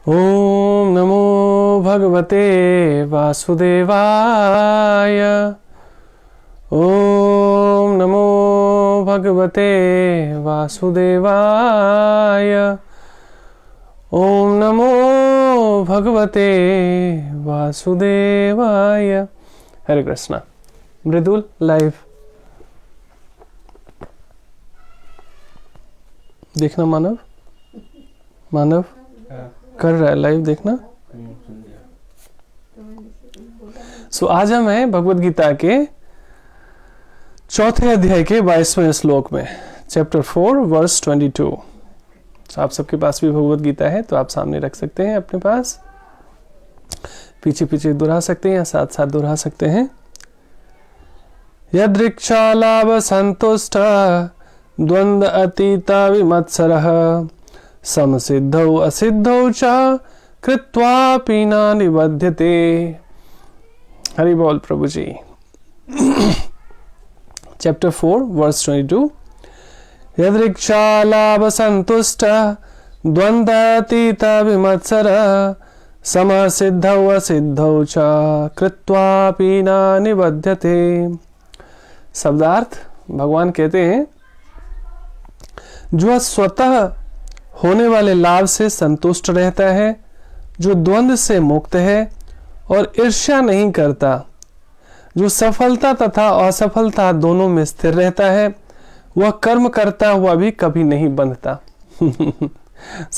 ओम नमो भगवते वासुदेवाय। ओम नमो भगवते वासुदेवाय। ओम नमो भगवते वासुदेवाय। हरे कृष्णा। मृदुल लाइव देखना। मानव मानव कर रहा है लाइव देखना। आज हम हैं भगवद गीता के चौथे अध्याय के 22वें श्लोक में, चैप्टर 4 वर्स 22। आप सबके पास भी भगवद गीता है तो आप सामने रख सकते हैं अपने पास, पीछे पीछे दोहरा सकते हैं या साथ साथ दोहरा सकते हैं। यदृक्षालाभ संतुष्ट द्वंद अतीता विमत्सरः समसिद्धौ असिद्धौ च कृत्वापि न निबध्यते। हरि बोल प्रभु जी। Chapter 4 verse 22। यदृक्षालाभ संतुष्ट द्वंद्वातीत विमत्सर समसिद्धौ असिद्धौ च कृत्वापि न निबध्यते। शब्दार्थ भगवान कहते हैं, जो स्वतः होने वाले लाभ से संतुष्ट रहता है, जो द्वंद्व से मुक्त है और ईर्ष्या नहीं करता, जो सफलता तथा असफलता दोनों में स्थिर रहता है, वह कर्म करता हुआ भी कभी नहीं बंधता।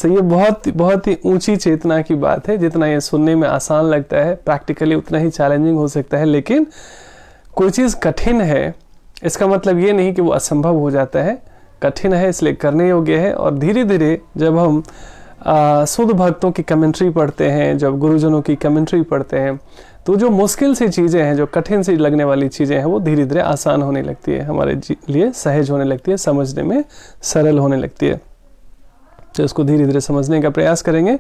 ये बहुत ही ऊंची चेतना की बात है। जितना ये सुनने में आसान लगता है, प्रैक्टिकली उतना ही चैलेंजिंग हो सकता है। लेकिन कोई चीज कठिन है, इसका मतलब ये नहीं कि वो असंभव हो जाता है। कठिन है इसलिए करने योग्य है। और धीरे धीरे जब हम शुद्ध भक्तों की कमेंट्री पढ़ते हैं, जब गुरुजनों की कमेंट्री पढ़ते हैं, तो जो मुश्किल सी चीज़ें हैं, जो कठिन सी लगने वाली चीज़ें हैं, वो धीरे धीरे आसान होने लगती है, हमारे लिए सहज होने लगती है, समझने में सरल होने लगती है। तो इसको धीरे धीरे समझने का प्रयास करेंगे।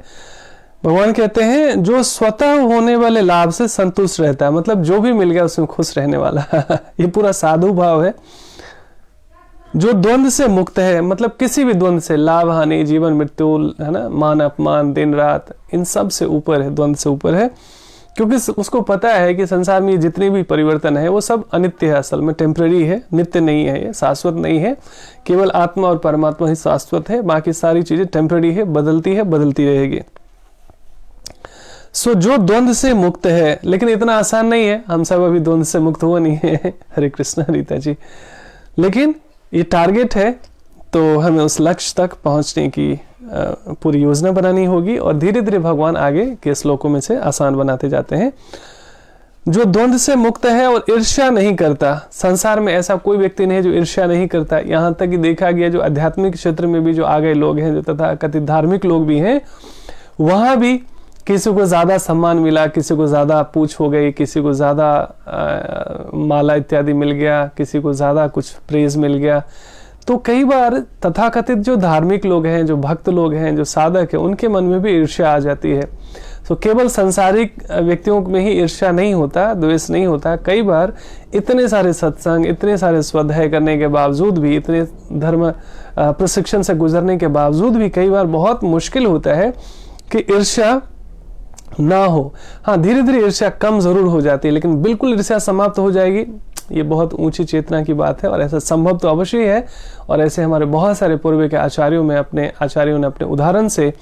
भगवान कहते हैं, जो स्वतः होने वाले लाभ से संतुष्ट रहता है, मतलब जो भी मिल गया उसमें खुश रहने वाला। ये पूरा साधु भाव है। जो द्वंद्व से मुक्त है, मतलब किसी भी द्वंद्व से, लाभ हानि, जीवन मृत्यु, है ना, मान अपमान, दिन रात, इन सब से ऊपर है, द्वंद्व से ऊपर है। क्योंकि उसको पता है कि संसार में जितने भी परिवर्तन है वो सब अनित्य है, असल में टेम्परेरी है, नित्य नहीं है, ये शाश्वत नहीं है। केवल आत्मा और परमात्मा ही शाश्वत है, बाकी सारी चीजें टेम्परेरी है, बदलती रहेगी। जो द्वंद्व से मुक्त है, लेकिन इतना आसान नहीं है, हम सब अभी द्वंद्व से मुक्त हुआ नहीं है। हरे कृष्णा रीता जी। लेकिन ये टारगेट है, तो हमें उस लक्ष्य तक पहुंचने की पूरी योजना बनानी होगी। और धीरे धीरे भगवान आगे के श्लोकों में से आसान बनाते जाते हैं। जो द्वंद्व से मुक्त है और ईर्ष्या नहीं करता, संसार में ऐसा कोई व्यक्ति नहीं है जो ईर्ष्या नहीं करता। यहाँ तक कि देखा गया, जो आध्यात्मिक क्षेत्र में भी जो आ गए लोग हैं, जो तथा कथित धार्मिक लोग भी हैं, वहां भी किसी को ज्यादा सम्मान मिला, किसी को ज्यादा पूछ हो गई, किसी को ज्यादा माला इत्यादि मिल गया, किसी को ज्यादा कुछ प्रेज मिल गया। तो कई बार तथाकथित जो धार्मिक लोग हैं, जो भक्त लोग हैं, जो साधक हैं, उनके मन में भी ईर्ष्या आ जाती है। तो केवल सांसारिक व्यक्तियों में ही ईर्ष्या नहीं होता, द्वेष नहीं होता। कई बार इतने सारे सत्संग, इतने सारे स्वाध्याय करने के बावजूद भी, इतने धर्म प्रशिक्षण से गुजरने के बावजूद भी कई बार बहुत मुश्किल होता है कि ईर्ष्या ना हो। हाँ, धीरे धीरे ईर्ष्या कम जरूर हो जाती है, लेकिन बिल्कुल ईर्ष्या समाप्त हो जाएगी, ये बहुत ऊंची चेतना की बात है। और ऐसा संभव तो अवश्य ही है। और ऐसे हमारे बहुत सारे पूर्व के आचार्यों ने अपने उदाहरण से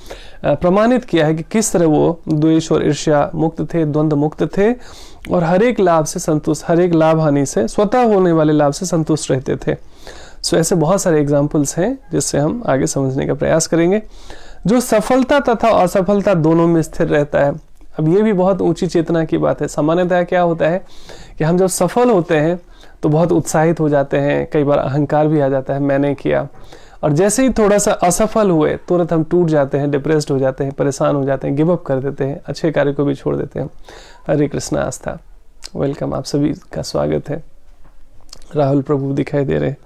प्रमाणित किया है कि किस तरह वो द्वेष और ईर्ष्या मुक्त थे, द्वंद्व मुक्त थे, और हर एक लाभ से संतुष्ट, हर एक लाभ हानि से, स्वतः होने वाले लाभ से संतुष्ट रहते थे। ऐसे बहुत सारे एग्जाम्पल्स हैं जिससे हम आगे समझने का प्रयास करेंगे। जो सफलता तथा असफलता दोनों में स्थिर रहता है। अब ये भी बहुत ऊंची चेतना की बात है। सामान्यतः क्या होता है कि हम जब सफल होते हैं तो बहुत उत्साहित हो जाते हैं, कई बार अहंकार भी आ जाता है, मैंने किया। और जैसे ही थोड़ा सा असफल हुए, तुरंत हम टूट जाते हैं, डिप्रेस्ड हो जाते हैं, परेशान हो जाते हैं, गिव अप कर देते हैं, अच्छे कार्य को भी छोड़ देते हैं। हरे कृष्णा आस्था, वेलकम, आप सभी का स्वागत है। राहुल प्रभु दिखाई दे रहे हैं।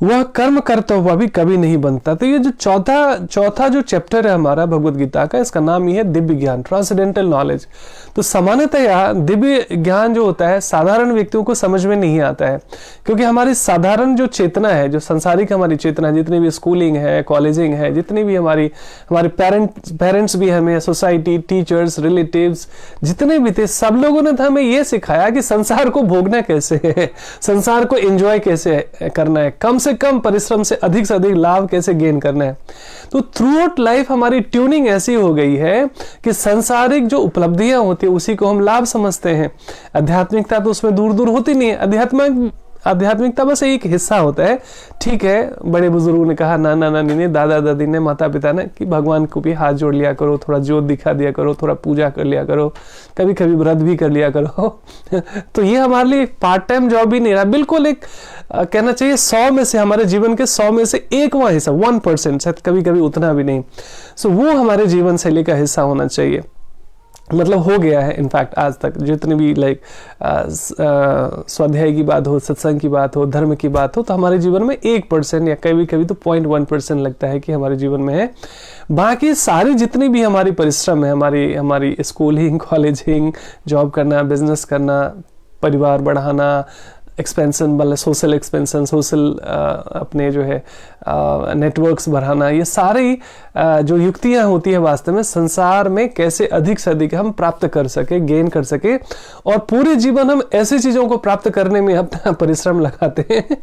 वह कर्म करता हुआ भी कभी नहीं बनता। तो ये जो चौथा जो चैप्टर है हमारा भगवत गीता का, इसका नाम ही है दिव्य ज्ञान, ट्रांसेंडेंटल नॉलेज। तो सामान्यतया दिव्य ज्ञान जो होता है साधारण व्यक्तियों को समझ में नहीं आता है, क्योंकि हमारी साधारण जो चेतना है, जो संसारिक हमारी चेतना, जितनी भी स्कूलिंग है, कॉलेजिंग है, जितनी भी हमारे पेरेंट्स भी हमें, सोसाइटी, टीचर्स, रिलेटिव्स जितने भी थे, सब लोगों ने हमें ये सिखाया कि संसार को भोगना कैसे है, संसार को एंजॉय कैसे करना है, कम से कम परिश्रम से अधिक लाभ कैसे गेन करना है। तो थ्रू आउट लाइफ हमारी ट्यूनिंग ऐसी हो गई है कि संसारिक जो उपलब्धियां होती है उसी को हम लाभ समझते हैं। आध्यात्मिकता तो उसमें दूर दूर होती नहीं है। आध्यात्मिकता बस एक हिस्सा होता है। ठीक है, बड़े बुजुर्गों ने कहा, नाना नानी ने, दादा दादी ने, माता पिता ने, कि भगवान को भी हाथ जोड़ लिया करो, थोड़ा जोत दिखा दिया करो, थोड़ा पूजा कर लिया करो, कभी कभी व्रत भी कर लिया करो। तो ये हमारे लिए पार्ट टाइम जॉब भी नहीं रहा, बिल्कुल एक कहना चाहिए 100 में से, हमारे जीवन के 100 में से 1वां हिस्सा, 1%, शायद कभी कभी उतना भी नहीं। सो वो हमारे जीवन शैली का हिस्सा होना चाहिए। मतलब हो गया है इनफैक्ट आज तक, जितने भी स्वाध्याय की बात हो, सत्संग की बात हो, धर्म की बात हो, तो हमारे जीवन में 1% या कभी कभी तो 0.1% लगता है कि हमारे जीवन में है। बाकी सारी जितनी भी हमारी परिश्रम है, हमारी स्कूलिंग, कॉलेजिंग, जॉब करना, बिजनेस करना, परिवार बढ़ाना, एक्सपेंशन, मतलब सोशल एक्सपेंशन, सोशल अपने जो है नेटवर्क्स बढ़ाना, ये सारी जो युक्तियां होती है वास्तव में संसार में कैसे अधिक से अधिक हम प्राप्त कर सके, गेन कर सके, और पूरे जीवन हम ऐसी चीजों को प्राप्त करने में अपना परिश्रम लगाते हैं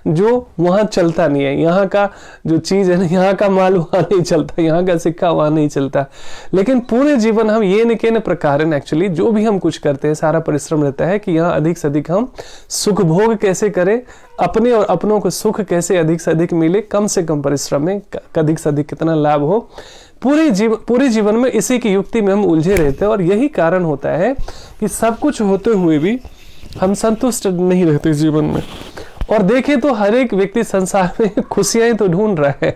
जो वहां चलता नहीं है। यहाँ का जो चीज है ना, यहाँ का माल वहां नहीं चलता, यहाँ का सिक्का वहां नहीं चलता, लेकिन पूरे जीवन हम ये न के प्रकार एक्चुअली जो भी हम कुछ करते हैं सारा परिश्रम रहता है कि यहाँ अधिक से अधिक हम सुख भोग कैसे करें, अपने और अपनों को सुख कैसे अधिक से अधिक मिले, कम से कम परिश्रम में अधिक से अधिक कितना लाभ हो। पूरे जीवन में इसी की युक्ति में हम उलझे रहते हैं, और यही कारण होता है कि सब कुछ होते हुए भी हम संतुष्ट नहीं रहते जीवन में। और देखें तो हर एक व्यक्ति संसार में खुशियां तो ढूंढ रहा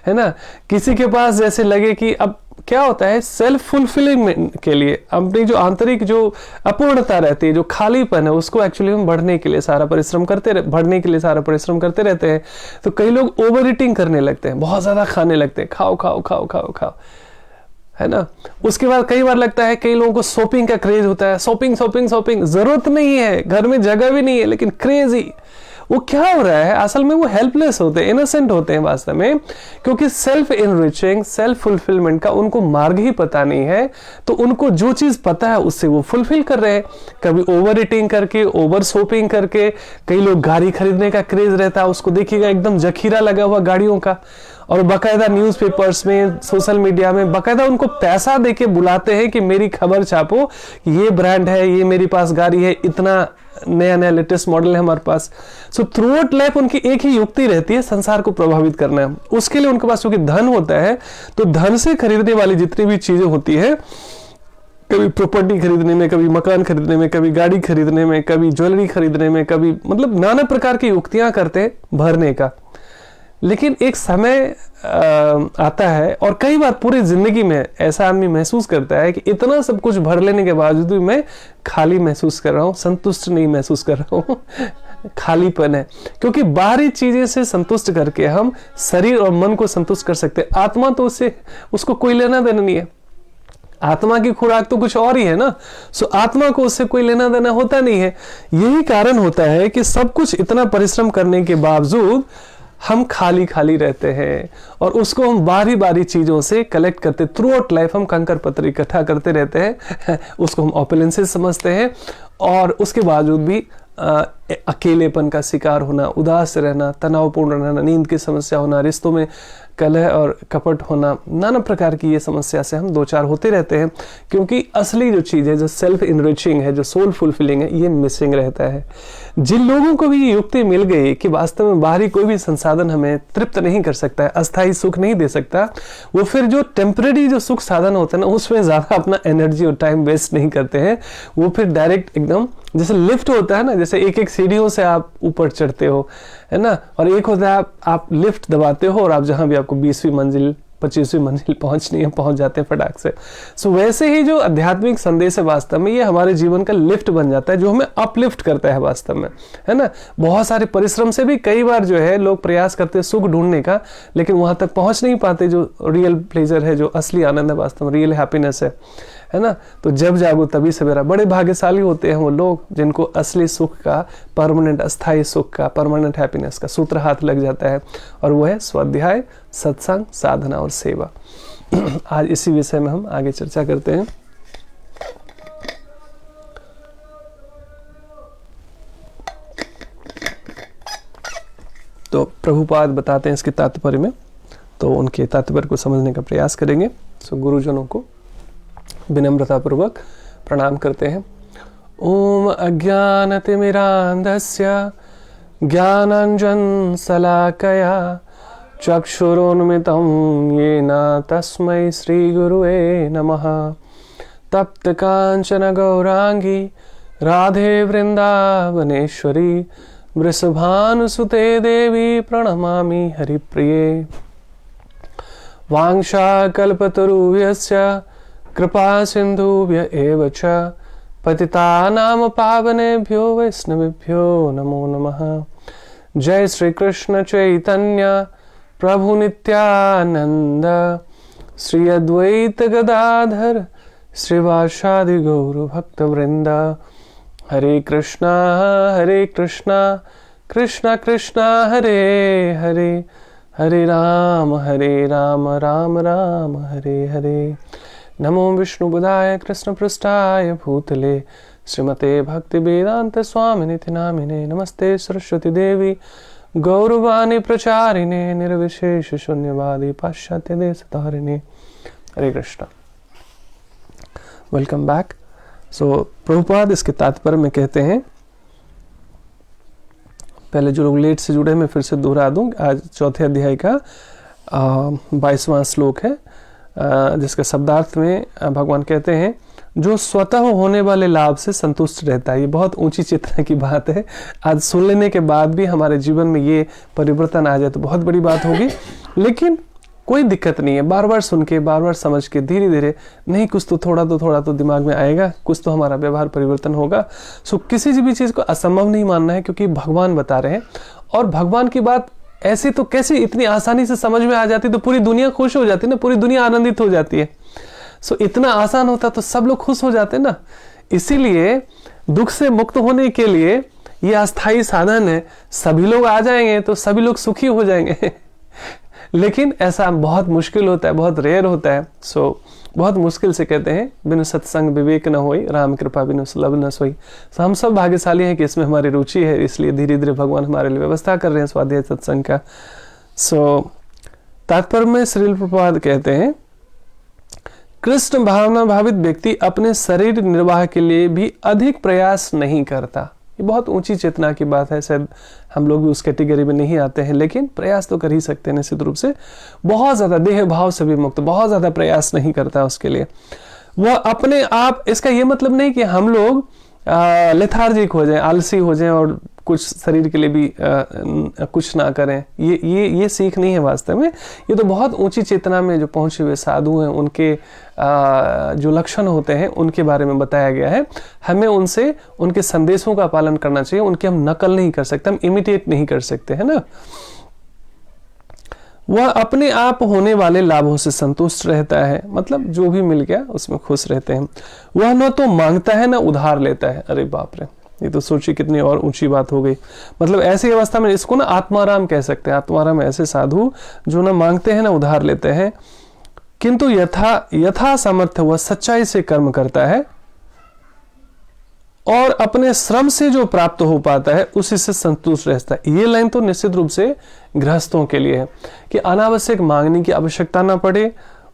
है ना। किसी के पास जैसे लगे कि अब क्या होता है, सेल्फ फुलफिलिंग के लिए अपनी जो आंतरिक जो अपूर्णता रहती है, जो खालीपन है, उसको एक्चुअली हम बढ़ने के लिए सारा परिश्रम करते रहते हैं। तो कई लोग ओवर ईटिंग करने लगते हैं, बहुत ज्यादा खाने लगते हैं, खाओ खाओ खाओ खाओ खाओ, है ना। उसके बाद कई बार लगता है, कई लोगों को शॉपिंग का क्रेज होता है, शॉपिंग शॉपिंग शॉपिंग, जरूरत नहीं है, घर में जगह भी नहीं है, लेकिन क्रेज ही। वो क्या हो रहा है, असल में वो हेल्पलेस होते हैं, इनोसेंट होते हैं वास्तव में, क्योंकि सेल्फ इनरिचिंग, सेल्फ फुलफिलमेंट का उनको मार्ग ही पता नहीं है। तो उनको जो चीज पता है उससे वो फुलफिल कर रहे हैं, कभी ओवर ईटिंग करके, ओवर शॉपिंग करके। कई लोग गाड़ी खरीदने का क्रेज रहता है, उसको देखिएगा एकदम जखीरा लगा हुआ गाड़ियों का, और बाकायदा न्यूज़पेपर्स में, सोशल मीडिया में बाकायदा उनको पैसा देके बुलाते हैं कि मेरी खबर छापो, ये ब्रांड है, ये मेरे पास गाड़ी है, इतना नया नया लेटेस्ट मॉडल है हमारे पास। सो थ्रू आउट लाइफ उनकी एक ही युक्ति रहती है, संसार को प्रभावित करना है। उसके लिए उनके पास क्योंकि धन होता है, तो धन से खरीदने वाली जितनी भी चीजें होती है, कभी प्रॉपर्टी खरीदने में, कभी मकान खरीदने में, कभी गाड़ी खरीदने में, कभी ज्वेलरी खरीदने में, कभी मतलब नाना प्रकार की युक्तियां करते हैं भरने का। लेकिन एक समय आता है, और कई बार पूरी जिंदगी में ऐसा आदमी महसूस करता है कि इतना सब कुछ भर लेने के बावजूद भी मैं खाली महसूस कर रहा हूं, संतुष्ट नहीं महसूस कर रहा हूं। खालीपन है, क्योंकि बाहरी चीजें से संतुष्ट करके हम शरीर और मन को संतुष्ट कर सकते हैं। आत्मा तो उसको कोई लेना देना नहीं है, आत्मा की खुराक तो कुछ और ही है ना। सो आत्मा को उससे कोई लेना देना होता नहीं है। यही कारण होता है कि सब कुछ इतना परिश्रम करने के बावजूद हम खाली खाली रहते हैं, और उसको हम बारी बारी चीजों से कलेक्ट करते, थ्रू आउट लाइफ हम कंकर पत्थर इकट्ठा करते रहते हैं। उसको हम ऑपुलेंसेस समझते हैं, और उसके बावजूद भी अकेलेपन का शिकार होना, उदास रहना, तनावपूर्ण रहना, नींद की समस्या होना, रिश्तों में कलह और कपट होना, नाना प्रकार की ये समस्या से हम दो चार होते रहते हैं, क्योंकि असली जो चीज है, जो सेल्फ इनरिचिंग है, जो सोल फुलफिलिंग है, ये मिसिंग रहता है। जिन लोगों को भी ये युक्ति मिल गई कि वास्तव में बाहरी कोई भी संसाधन हमें तृप्त नहीं कर सकता है, अस्थायी सुख नहीं दे सकता, वो फिर जो टेम्परेरी जो सुख साधन होता है ना, उसमें ज्यादा अपना एनर्जी और टाइम वेस्ट नहीं करते हैं। वो फिर डायरेक्ट एकदम जैसे लिफ्ट होता है ना, जैसे एक एक सीढ़ियों से आप ऊपर चढ़ते हो, है ना, और एक होता है आप लिफ्ट दबाते हो और आप जहां भी आपको 20वीं मंजिल 25वीं मंजिल पहुंचनी है, पहुंच जाते हैं फटाक से। सो वैसे ही जो आध्यात्मिक संदेश है वास्तव में ये हमारे जीवन का लिफ्ट बन जाता है, जो हमें अपलिफ्ट करता है वास्तव में, है ना। बहुत सारे परिश्रम से भी कई बार जो है लोग प्रयास करते हैं सुख ढूंढने का, लेकिन वहां तक पहुंच नहीं पाते जो रियल प्लेजर है, जो असली आनंद है वास्तव में, रियल हैप्पीनेस है ना। तो जब जागो तभी सवेरा। बड़े भाग्यशाली होते हैं वो लोग जिनको असली सुख का, परमानेंट अस्थायी सुख का, परमानेंट हैप्पीनेस का सूत्र हाथ लग जाता है, और वो है स्वाध्याय, सत्संग, साधना और सेवा। आज इसी विषय में हम आगे चर्चा करते हैं। तो प्रभुपाद बताते हैं इसके तात्पर्य में, तो उनके तात्पर्य को समझने का प्रयास करेंगे। सो गुरुजनों को विनम्रता पूर्वक प्रणाम करते हैं। ओम अज्ञानतिमिरान्धस्य ज्ञानाञ्जन शलाकया चक्षुरोन्मितं येन तस्मै श्रीगुरुवे नमः। तप्त कांचन गौरांगी राधे वृंदावनेश्वरी वृषभानुसुते देवी प्रणमामि हरिप्रिये। वाञ्छाकल्पतरुभ्यश्च कृपा सिन्धुभ्य एव च पतितानां पावनेभ्यो वैष्णवेभ्यो नमो नमः। जय श्री कृष्ण चैतन्य प्रभु नित्यानंद श्री अद्वैत गदाधर श्रीवासादि गौर भक्त वृंद। हरे कृष्णा कृष्णा कृष्णा हरे हरे, हरे राम राम राम हरे हरे। नमो विष्णुपदाय कृष्णपृष्ठाय भूतले श्रीमते भक्ति वेदांत स्वामिनिति नामिने। नमस्ते सरस्वती देवी गौरवाणी प्रचारिणे निर्विशेष शून्यवादी पाश्चात्य देशधारिणे। Hare Krishna. Welcome back. So Prabhupada इसके तात्पर्य में कहते हैं, पहले जो लोग लेट से जुड़े मैं फिर से दोहरा दूं। आज चौथे अध्याय का 22वां श्लोक है, जिसके शब्दार्थ में भगवान कहते हैं जो स्वतः होने वाले लाभ से संतुष्ट रहता है। ये बहुत ऊंची चेतना की बात है। आज सुन लेने के बाद भी हमारे जीवन में ये परिवर्तन आ जाए तो बहुत बड़ी बात होगी, लेकिन कोई दिक्कत नहीं है। बार बार सुन के, बार बार समझ के, धीरे धीरे नहीं कुछ तो थोड़ा तो दिमाग में आएगा, कुछ तो हमारा व्यवहार परिवर्तन होगा। सो किसी भी चीज को असंभव नहीं मानना है, क्योंकि भगवान बता रहे हैं, और भगवान की बात ऐसी तो कैसे इतनी आसानी से समझ में आ जाती, तो पूरी दुनिया खुश हो जाती ना, पूरी दुनिया आनंदित हो जाती है। सो इतना आसान होता तो सब लोग खुश हो जाते ना। इसीलिए दुख से मुक्त होने के लिए ये अस्थाई साधन है। सभी लोग आ जाएंगे तो सभी लोग सुखी हो जाएंगे लेकिन ऐसा बहुत मुश्किल होता है, बहुत रेयर होता है। सो बहुत मुश्किल से कहते हैं बिनु सत्संग विवेक न होई, राम कृपा बिनु सुलभ न सोई। तो हम सब भाग्यशाली हैं कि इसमें हमारी रुचि है, इसलिए धीरे धीरे भगवान हमारे लिए व्यवस्था कर रहे हैं स्वाध्याय सत्संग का। सो तात्पर्य में श्रील प्रभुपाद कहते हैं, कृष्ण भावना भावित व्यक्ति अपने शरीर निर्वाह के लिए भी अधिक प्रयास नहीं करता। ये बहुत ऊंची चेतना की बात है। शायद हम लोग भी उस कैटेगरी में नहीं आते हैं, लेकिन प्रयास तो कर ही सकते हैं निश्चित रूप से। बहुत ज्यादा देह भाव से भी मुक्त, बहुत ज्यादा प्रयास नहीं करता उसके लिए। वह अपने आप, इसका ये मतलब नहीं कि हम लोग लेथार्जिक हो जाएं, आलसी हो जाएं और कुछ शरीर के लिए भी कुछ ना करें। ये सीख नहीं है वास्तव में। ये तो बहुत ऊंची चेतना में जो पहुंचे हुए साधु हैं, उनके जो लक्षण होते हैं उनके बारे में बताया गया है। हमें उनसे, उनके संदेशों का पालन करना चाहिए। उनकी हम नकल नहीं कर सकते, हम इमिटेट नहीं कर सकते, है ना। वह अपने आप होने वाले लाभों से संतुष्ट रहता है, मतलब जो भी मिल गया उसमें खुश रहते हैं। वह न तो मांगता है न उधार लेता है। अरे बाप रे, ये तो सोचिए कितनी और ऊंची बात हो गई। मतलब ऐसी अवस्था में इसको ना आत्माराम कह सकते हैं। आत्माराम ऐसे साधु जो न मांगते हैं न उधार लेते हैं, किंतु यथा सामर्थ्य वह सच्चाई से कर्म करता है और अपने श्रम से जो प्राप्त हो पाता है उसी से संतुष्ट रहता है। ये लाइन तो निश्चित रूप से गृहस्थों के लिए है कि अनावश्यक मांगने की आवश्यकता ना पड़े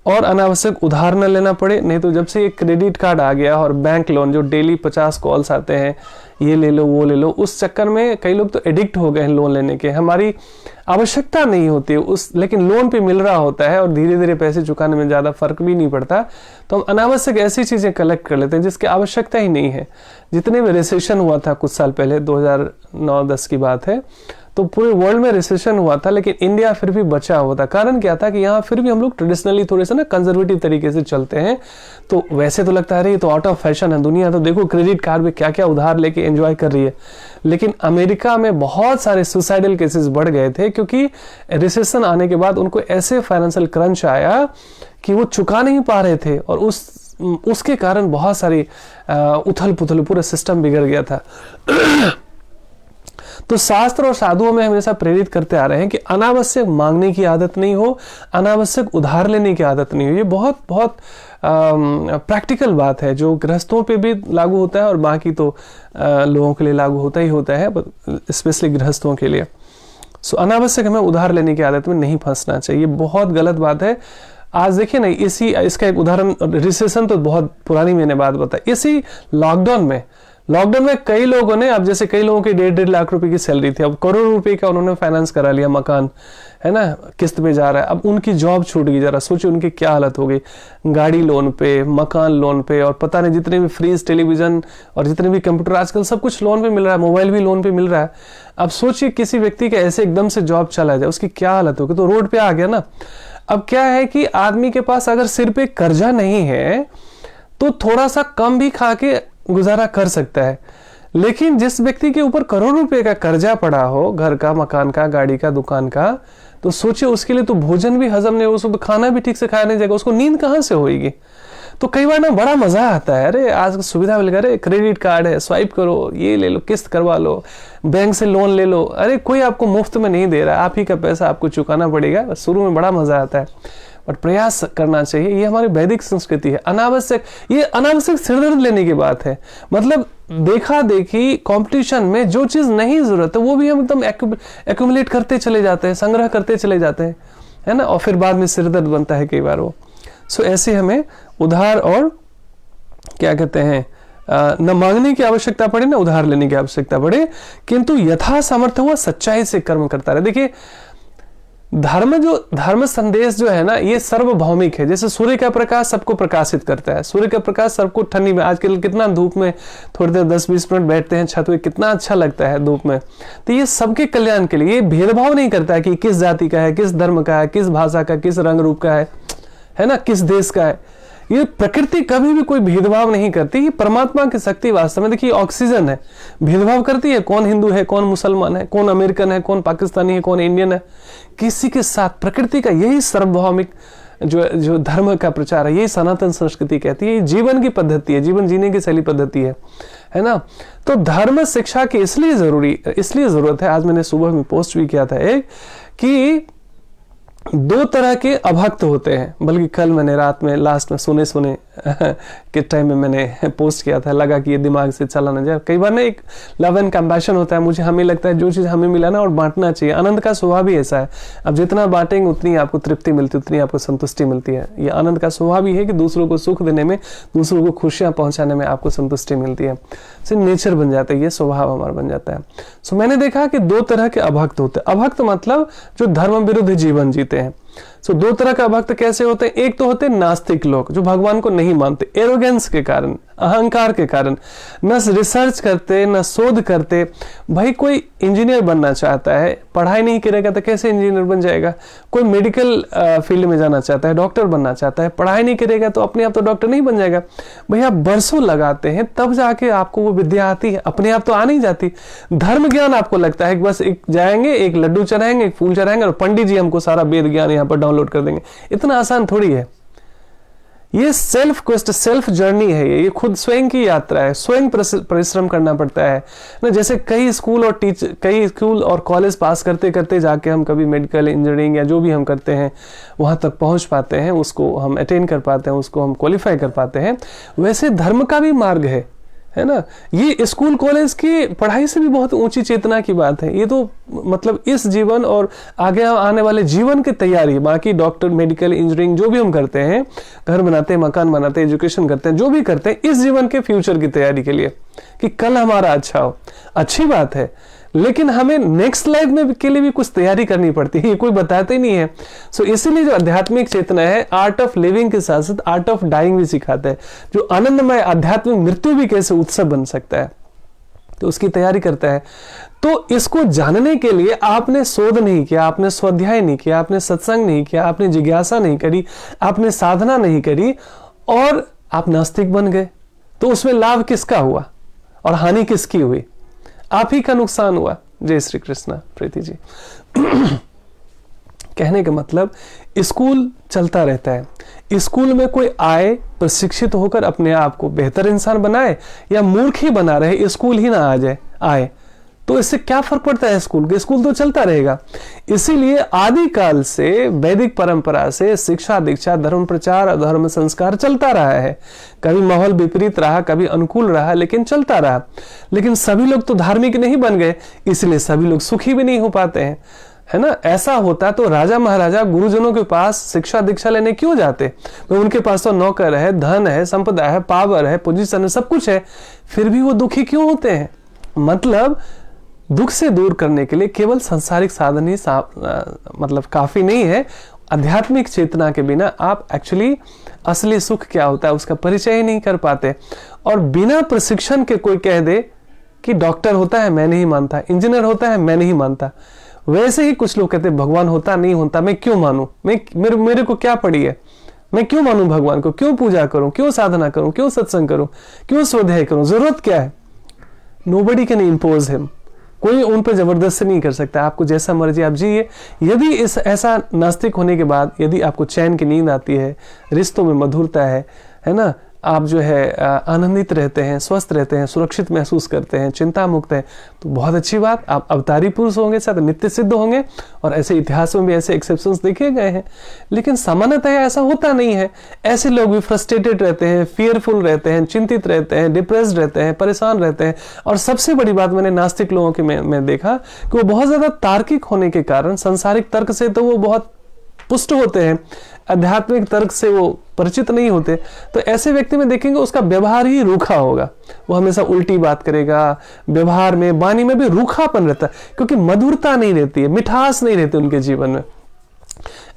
और अनावश्यक उधार न लेना पड़े। नहीं तो जब से ये क्रेडिट कार्ड आ गया और बैंक लोन, जो डेली 50 कॉल्स आते हैं ये ले लो वो ले लो, उस चक्कर में कई लोग तो एडिक्ट हो गए हैं लोन लेने के। हमारी आवश्यकता नहीं होती लेकिन लोन पे मिल रहा होता है और धीरे धीरे पैसे चुकाने में ज़्यादा फर्क भी नहीं पड़ता, तो हम अनावश्यक ऐसी चीज़ें कलेक्ट कर लेते हैं जिसकी आवश्यकता ही नहीं है। जितने भी रिसेशन हुआ था कुछ साल पहले, 2009-10 की बात है, तो पूरे वर्ल्ड में रिसेशन हुआ था लेकिन इंडिया फिर भी बचा हुआ था। कारण क्या था कि यहाँ फिर भी हम लोग ट्रेडिशनली थोड़े से ना कंजर्वेटिव तरीके से चलते हैं। तो वैसे तो लगता है अरे ये तो आउट ऑफ फैशन है, दुनिया तो देखो क्रेडिट कार्ड में क्या क्या उधार लेके एंजॉय कर रही है। लेकिन अमेरिका में बहुत सारे सुसाइडल केसेस बढ़ गए थे क्योंकि रिसेशन आने के बाद उनको ऐसे फाइनेंशियल क्रंच आया कि वो चुका नहीं पा रहे थे और उसके कारण बहुत सारी उथल पुथल, पूरा सिस्टम बिगड़ गया था। तो शास्त्र और साधुओं में हमेशा प्रेरित करते आ रहे हैं कि अनावश्यक मांगने की आदत नहीं हो, अनावश्यक उधार लेने की आदत नहीं हो। ये बहुत बहुत प्रैक्टिकल बात है जो गृहस्थों पे भी लागू होता है और बाकी तो लोगों के लिए लागू होता ही होता है, स्पेशली गृहस्थों के लिए। सो अनावश्यक हमें उधार लेने की आदत में नहीं फंसना चाहिए, बहुत गलत बात है। आज देखिए ना, इसका एक उदाहरण, रिसेशन तो बहुत पुरानी मैंने बात बताई, इसी लॉकडाउन में कई लोगों ने, अब जैसे कई लोगों की 1.5 लाख रुपए की सैलरी थी, अब करोड़ रुपए का उन्होंने फाइनेंस करा लिया, मकान है ना किस्त पे जा रहा है, अब उनकी जॉब छूट गई। जरा सोचिए उनकी क्या हालत हो गई, गाड़ी लोन पे, मकान लोन पे, और पता नहीं जितने भी फ्रीज, टेलीविजन और जितने भी कंप्यूटर, आजकल सब कुछ लोन पे मिल रहा है, मोबाइल भी लोन पे मिल रहा है। अब सोचिए किसी व्यक्ति का ऐसे एकदम से जॉब चला जाए, उसकी क्या हालत होगी, तो रोड पे आ गया ना। अब क्या है कि आदमी के पास अगर सिर पे कर्जा नहीं है तो थोड़ा सा कम भी खा के गुजारा कर सकता है, लेकिन जिस व्यक्ति के ऊपर करोड़ रुपए का कर्जा पड़ा हो, घर का, मकान का, गाड़ी का, दुकान का, तो सोचिए उसके लिए तो भोजन भी हजम नहीं हो, उसको खाना भी ठीक से खाया नहीं जाएगा, उसको नींद कहां से होगी। तो कई बार ना बड़ा मजा आता है, अरे आज सुविधा मिल गया, अरे क्रेडिट कार्ड है, स्वाइप करो, ये ले लो, किस्त करवा लो, बैंक से लोन ले लो, अरे कोई आपको मुफ्त में नहीं दे रहा है, आप ही का पैसा आपको चुकाना पड़ेगा। शुरू में बड़ा मजा आता है बट प्रयास करना चाहिए, ये हमारी वैदिक संस्कृति है। ये अनावश्यक सिरदर्द लेने की बात है, मतलब देखा देखी कंपटीशन में जो चीज नहीं जरूरत है वो भी हम एकदम एक्यूमुलेट करते चले जाते हैं, संग्रह करते चले जाते हैं, है ना, और फिर बाद में सिरदर्द बनता है कई बार वो। सो ऐसे हमें उधार और क्या कहते हैं, न मांगने की आवश्यकता पड़े न उधार लेने की आवश्यकता पड़े, किंतु यथा सामर्थ्य हुआ सच्चाई से कर्म करता रहे। देखिए धर्म संदेश जो है ना, ये सर्वभौमिक है। जैसे सूर्य का प्रकाश सबको प्रकाशित करता है, सूर्य का प्रकाश सबको ठंडी में, आजकल कितना धूप में थोड़ी देर 10-20 मिनट बैठते हैं छत पे, कितना अच्छा लगता है धूप में। तो ये सबके कल्याण के लिए, ये भेदभाव नहीं करता है कि किस जाति का है, किस धर्म का है, किस भाषा का, किस रंग रूप का है ना, किस देश का है। ये प्रकृति कभी भी कोई भेदभाव नहीं करती। ये परमात्मा की शक्ति वास्तव में, देखिए ऑक्सीजन है, भेदभाव करती है, कौन हिंदू है, कौन मुसलमान है, कौन अमेरिकन है, कौन पाकिस्तानी है, कौन इंडियन है, किसी के साथ। प्रकृति का यही सार्वभौमिक जो धर्म का प्रचार है, यही सनातन संस्कृति कहती है, ये जीवन की पद्धति है, जीवन जीने की शैली पद्धति है ना। तो धर्म शिक्षा की इसलिए जरूरत है। आज मैंने सुबह में पोस्ट भी किया था एक, कि 2 तरह के अभक्त होते हैं, बल्कि कल मैंने रात में लास्ट में सुने के टाइम में मैंने पोस्ट किया था, लगा कि ये दिमाग से चला ना जाए। कई बार ना एक लव एंड कंपैशन होता है, हमें लगता है जो चीज़ हमें मिला ना और बांटना चाहिए। आनंद का स्वभाव ही ऐसा है, अब जितना बांटेंगे उतनी आपको तृप्ति मिलती है, उतनी आपको संतुष्टि मिलती है। ये आनंद का स्वभाव ही है कि दूसरों को सुख देने में, दूसरों को खुशियाँ पहुँचाने में आपको संतुष्टि मिलती है। सिर्फ नेचर बन जाता है, ये स्वभाव हमारा बन जाता है। सो मैंने देखा कि 2 तरह के अभक्त होते हैं। अभक्त मतलब जो धर्म विरुद्ध जीवन जीते हैं। सो 2 तरह का भक्त कैसे होते हैं? एक तो होते हैं नास्तिक लोग, जो भगवान को नहीं मानते, एरोगेंस के कारण, अहंकार के कारण, न रिसर्च करते, न शोध करते। भाई कोई इंजीनियर बनना चाहता है, पढ़ाई नहीं करेगा तो कैसे इंजीनियर बन जाएगा? कोई मेडिकल फील्ड में जाना चाहता है, डॉक्टर बनना चाहता है, पढ़ाई नहीं करेगा तो अपने आप तो डॉक्टर नहीं बन जाएगा। भैया बरसों लगाते हैं तब जाके आपको वो विद्या आती है, अपने आप तो आ नहीं जाती। धर्म ज्ञान आपको लगता है कि बस एक जाएंगे, एक लड्डू चढ़ाएंगे, एक फूल चढ़ाएंगे और पंडित जी हमको सारा वेद ज्ञान यहाँ पर डाउनलोड कर देंगे। इतना आसान थोड़ी है। ये सेल्फ क्वेस्ट, सेल्फ जर्नी है, ये खुद स्वयं की यात्रा है, स्वयं परिश्रम करना पड़ता है ना। जैसे कई स्कूल और कॉलेज पास करते करते जाके हम कभी मेडिकल, इंजीनियरिंग या जो भी हम करते हैं वहां तक पहुंच पाते हैं, उसको हम अटेन कर पाते हैं, उसको हम क्वालिफाई कर पाते हैं। वैसे धर्म का भी मार्ग है है ना। ये स्कूल कॉलेज की पढ़ाई से भी बहुत ऊंची चेतना की बात है। ये तो मतलब इस जीवन और आगे आने वाले जीवन की तैयारी, बाकी डॉक्टर, मेडिकल, इंजीनियरिंग जो भी हम करते हैं, घर बनाते हैं, मकान बनाते हैं, एजुकेशन करते हैं, जो भी करते हैं इस जीवन के फ्यूचर की तैयारी के लिए कि कल हमारा अच्छा हो, अच्छी बात है, लेकिन हमें नेक्स्ट लाइफ में के लिए भी कुछ तैयारी करनी पड़ती है, ये कोई बताते ही नहीं है। सो इसीलिए जो आध्यात्मिक चेतना है आर्ट ऑफ लिविंग के साथ साथ आर्ट ऑफ डाइंग भी सिखाता है, जो आनंदमय आध्यात्मिक मृत्यु भी कैसे उत्सव बन सकता है, तो उसकी तैयारी करता है। तो इसको जानने के लिए आपने शोध नहीं किया, आपने स्वाध्याय नहीं किया, आपने सत्संग नहीं किया, आपने जिज्ञासा नहीं करी, आपने साधना नहीं करी और आप नास्तिक बन गए, तो उसमें लाभ किसका हुआ और हानि किसकी हुई? आप ही का नुकसान हुआ। जय श्री कृष्ण प्रीति जी। कहने का मतलब स्कूल चलता रहता है, स्कूल में कोई आए प्रशिक्षित होकर अपने आप को बेहतर इंसान बनाए या मूर्ख ही बना रहे, स्कूल ही ना आए तो इससे क्या फर्क पड़ता है? स्कूल तो चलता रहेगा। इसीलिए आदि काल से वैदिक परंपरा से शिक्षा दीक्षा, धर्म प्रचार और धर्म संस्कार चलता रहा है। कभी माहौल विपरीत रहा, कभी अनुकूल रहा, लेकिन चलता रहा। लेकिन सभी लोग तो धार्मिक नहीं बन गए, इसलिए सभी लोग सुखी भी नहीं हो पाते हैं, है ना। ऐसा होता तो राजा महाराजा गुरुजनों के पास शिक्षा दीक्षा लेने क्यों जाते? तो उनके पास तो नौकर है, धन है, संपदा है, पावर है, पोजीशन है, सब कुछ है, फिर भी वो दुखी क्यों होते हैं? मतलब दुख से दूर करने के लिए केवल सांसारिक साधन ही मतलब काफी नहीं है। आध्यात्मिक चेतना के बिना आप एक्चुअली असली सुख क्या होता है उसका परिचय ही नहीं कर पाते। और बिना प्रशिक्षण के कोई कह दे कि डॉक्टर होता है, मैं नहीं मानता, इंजीनियर होता है, मैं नहीं मानता। वैसे ही कुछ लोग कहते हैं भगवान होता नहीं होता, मैं क्यों मानूं, मेरे को क्या पड़ी है, मैं क्यों मानूं भगवान को, क्यों पूजा करूं, क्यों साधना करूं, क्यों सत्संग करूं, क्यों स्वाध्याय करूं, जरूरत क्या है? नोबडी कैन इम्पोज हिम, कोई उन पर जबरदस्ती नहीं कर सकता। आपको जैसा मर्जी आप जिए। यदि ऐसा नास्तिक होने के बाद यदि आपको चैन की नींद आती है, रिश्तों में मधुरता है ना, आप जो है आनंदित रहते हैं, स्वस्थ रहते हैं, सुरक्षित महसूस करते हैं, चिंता मुक्त है, तो बहुत अच्छी बात। आप अवतारी पुरुष होंगे, शायद नित्य सिद्ध होंगे, और ऐसे इतिहास में भी ऐसे एक्सेप्शंस देखे गए हैं। लेकिन सामान्यतः ऐसा होता नहीं है। ऐसे लोग भी फ्रस्ट्रेटेड रहते हैं, फियरफुल रहते हैं, चिंतित रहते हैं, डिप्रेस्ड रहते हैं, परेशान रहते हैं। और सबसे बड़ी बात मैंने नास्तिक लोगों के में देखा कि वो बहुत ज्यादा तार्किक होने के कारण सांसारिक तर्क से तो वो बहुत पुष्ट होते हैं, आध्यात्मिक तर्क से वो परिचित नहीं होते। तो ऐसे व्यक्ति में देखेंगे उसका व्यवहार ही रूखा होगा, वो हमेशा उल्टी बात करेगा, व्यवहार में, वाणी में भी रूखापन रहता है, क्योंकि मधुरता नहीं रहती है, मिठास नहीं रहती उनके जीवन में।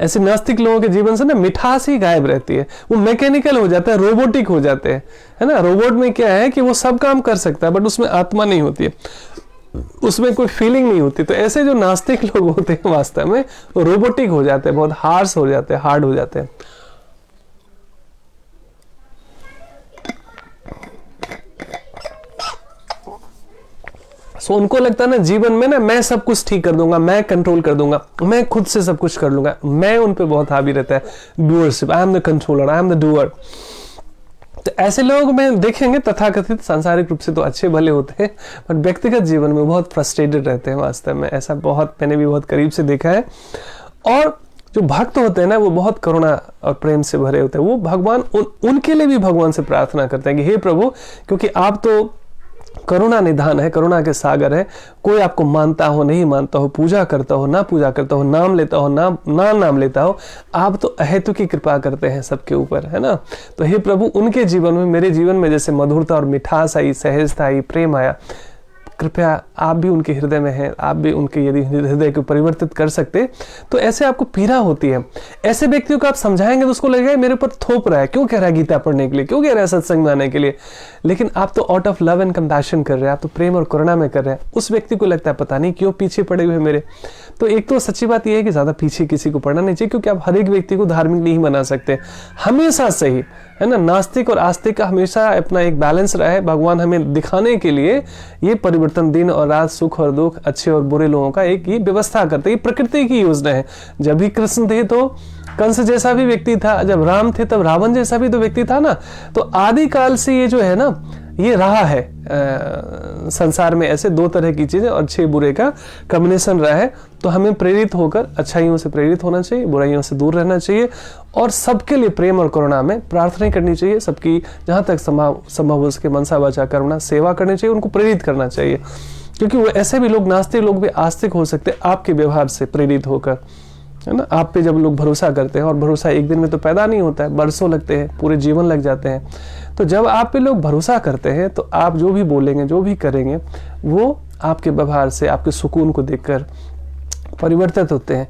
ऐसे नास्तिक लोगों के जीवन से ना मिठास ही गायब रहती है, वो मैकेनिकल हो जाता है, रोबोटिक हो जाते हैं, है ना। रोबोट में क्या है कि वो सब काम कर सकता है, बट उसमें आत्मा नहीं होती है, उसमें कोई फीलिंग नहीं होती। तो ऐसे जो नास्तिक लोग होते हैं वास्तव में वो रोबोटिक हो जाते हैं, बहुत हार्श हो जाते हैं, हार्ड हो जाते हैं। सो उनको लगता है ना जीवन में ना मैं सब कुछ ठीक कर दूंगा, मैं कंट्रोल कर दूंगा, मैं खुद से सब कुछ कर लूंगा। मैं उन पे बहुत हावी रहता है, doership, I am the controller, I am the doer. तो ऐसे लोग में देखेंगे तथाकथित सांसारिक रूप से तो अच्छे भले होते हैं, बट व्यक्तिगत जीवन में बहुत फ्रस्ट्रेटेड रहते हैं वास्तव में। ऐसा बहुत मैंने भी बहुत करीब से देखा है। और जो भक्त होते हैं ना वो बहुत करुणा और प्रेम से भरे होते हैं। वो भगवान उनके लिए भी भगवान से प्रार्थना करते हैं कि हे प्रभु, क्योंकि आप तो करुणा निधान है, करुणा के सागर है। कोई आपको मानता हो, नहीं मानता हो, पूजा करता हो, ना पूजा करता हो, नाम लेता हो, ना नाम लेता हो, आप तो अहेतु की कृपा करते हैं सबके ऊपर, है ना। तो हे प्रभु, उनके जीवन में, मेरे जीवन में जैसे मधुरता और मिठास आई, सहजता आई, प्रेम आया, कृपया आप भी उनके हृदय में हैं, आप भी उनके यदि हृदय को परिवर्तित कर सकते तो ऐसे आपको पीड़ा होती है। ऐसे व्यक्तियों को आप समझाएंगे तो उसको लगेगा मेरे ऊपर थोप रहा है, क्यों कह रहा है गीता पढ़ने के लिए, क्यों कह रहा है सत्संग में आने के लिए। लेकिन आप तो out of love and compassion कर रहे हैं, आप तो प्रेम और करुणा में कर रहे हैं। उस व्यक्ति को लगता है पता नहीं क्यों पीछे पड़े हुए मेरे। तो एक तो सच्ची बात यह है कि ज्यादा पीछे किसी को पड़ना नहीं चाहिए, क्योंकि आप हर एक व्यक्ति को धार्मिक नहीं बना सकते। हमेशा सही है ना, नास्तिक और आस्तिक का हमेशा अपना एक बैलेंस रहा है। भगवान हमें दिखाने के लिए ये परिवर्तन, दिन और रात, सुख और दुख, अच्छे और बुरे लोगों का एक ही व्यवस्था करते हैं। प्रकृति की योजना है। जब भी कृष्ण थे तो कंस जैसा भी व्यक्ति था, जब राम थे तब रावण जैसा भी तो व्यक्ति था ना। तो आदि काल से ये जो है ना, ये रहा है संसार में ऐसे दो तरह की चीजें, और अच्छे बुरे का कॉम्बिनेशन रहा है। तो हमें प्रेरित होकर अच्छाइयों से प्रेरित होना चाहिए, बुराइयों से दूर रहना चाहिए, और सबके लिए प्रेम और करुणा में प्रार्थना करनी चाहिए। सबकी जहाँ तक संभव हो सके मनसा वाचा कर्मणा सेवा करनी चाहिए, उनको प्रेरित करना चाहिए, क्योंकि वो ऐसे भी लोग, नास्तिक लोग भी आस्तिक हो सकते हैं आपके व्यवहार से प्रेरित होकर, है ना। आप पे जब लोग भरोसा करते हैं, और भरोसा एक दिन में तो पैदा नहीं होता है, बरसों लगते हैं, पूरे जीवन लग जाते हैं। तो जब आप पे लोग भरोसा करते हैं तो आप जो भी बोलेंगे, जो भी करेंगे, वो आपके व्यवहार से, आपके सुकून को देखकर परिवर्तित होते हैं।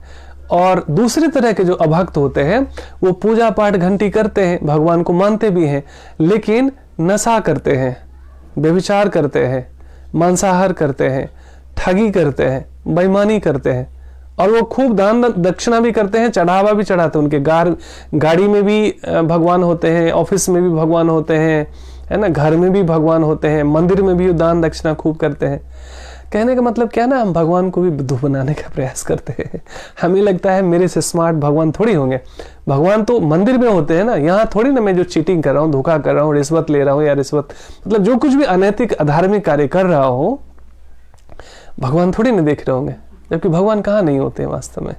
और दूसरी तरह के जो अभक्त होते हैं, वो पूजा पाठ घंटी करते हैं, भगवान को मानते भी हैं, लेकिन नशा करते हैं, व्यभिचार करते हैं, मांसाहार करते हैं, ठगी करते हैं, बेईमानी करते हैं, और वो खूब दान दक्षिणा भी करते हैं, चढ़ावा भी चढ़ाते हैं। उनके गाड़ी में भी भगवान होते हैं, ऑफिस में भी भगवान होते हैं, है ना, घर में भी भगवान होते हैं, मंदिर में भी दान दक्षिणा खूब करते हैं। कहने का मतलब क्या ना, हम भगवान को भी बुद्धू बनाने का प्रयास करते हैं। हमें लगता है मेरे से स्मार्ट भगवान थोड़ी होंगे, भगवान तो मंदिर में होते हैं ना, यहाँ थोड़ी ना मैं जो चीटिंग कर रहा हूँ, धोखा कर रहा हूँ, रिश्वत ले रहा हूँ, या रिश्वत मतलब जो कुछ भी अनैतिक अधार्मिक कार्य कर रहा हो, भगवान थोड़ी ना देख रहे होंगे, जबकि भगवान कहाँ नहीं होते हैं वास्तव में,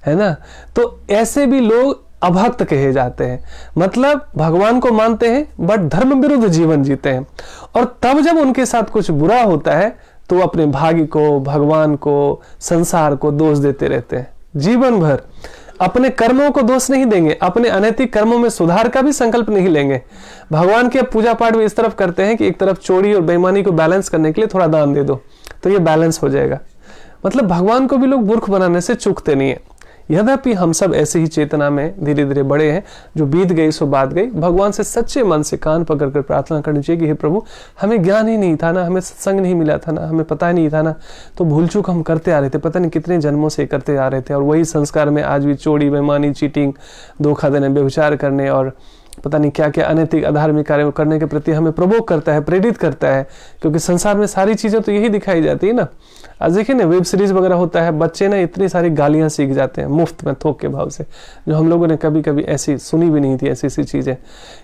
है ना। तो ऐसे भी लोग अभक्त कहे जाते हैं, मतलब भगवान को मानते हैं बट धर्म विरुद्ध जीवन जीते हैं। और तब जब उनके साथ कुछ बुरा होता है तो वो अपने भाग्य को, भगवान को, संसार को दोष देते रहते हैं जीवन भर। अपने कर्मों को दोष नहीं देंगे, अपने अनैतिक कर्मों में सुधार का भी संकल्प नहीं लेंगे। भगवान के पूजा पाठ भी इस तरफ करते हैं कि एक तरफ चोरी और बेईमानी को बैलेंस करने के लिए थोड़ा दान दे दो तो ये बैलेंस हो जाएगा। मतलब भगवान को भी लोग मूर्ख बनाने से चूकते नहीं है। यद्यपि हम सब ऐसे ही चेतना में धीरे धीरे बड़े हैं, जो बीत गई सो बात गई। भगवान से सच्चे मन से कान पकड़कर प्रार्थना करनी चाहिए कि हे प्रभु, हमें ज्ञान ही नहीं था ना, हमें सत्संग नहीं मिला था ना, हमें पता ही नहीं था ना, तो भूल चूक हम करते आ रहे थे, पता नहीं कितने जन्मों से करते आ रहे थे, और वही संस्कार में आज भी चोरी, बेईमानी, चीटिंग, धोखा देने, व्यभिचार करने और पता नहीं क्या क्या अनैतिक अधार्मिक कार्य करने के प्रति हमें प्रवोक करता है, प्रेरित करता है। क्योंकि संसार में सारी चीजें तो यही दिखाई जाती है ना। आज देखिए ना, वेब सीरीज वगैरह होता है, बच्चे ना इतनी सारी गालियां सीख जाते हैं मुफ्त में, थोक के भाव से, जो हम लोगों ने कभी कभी ऐसी सुनी भी नहीं थी, ऐसी ऐसी चीजें।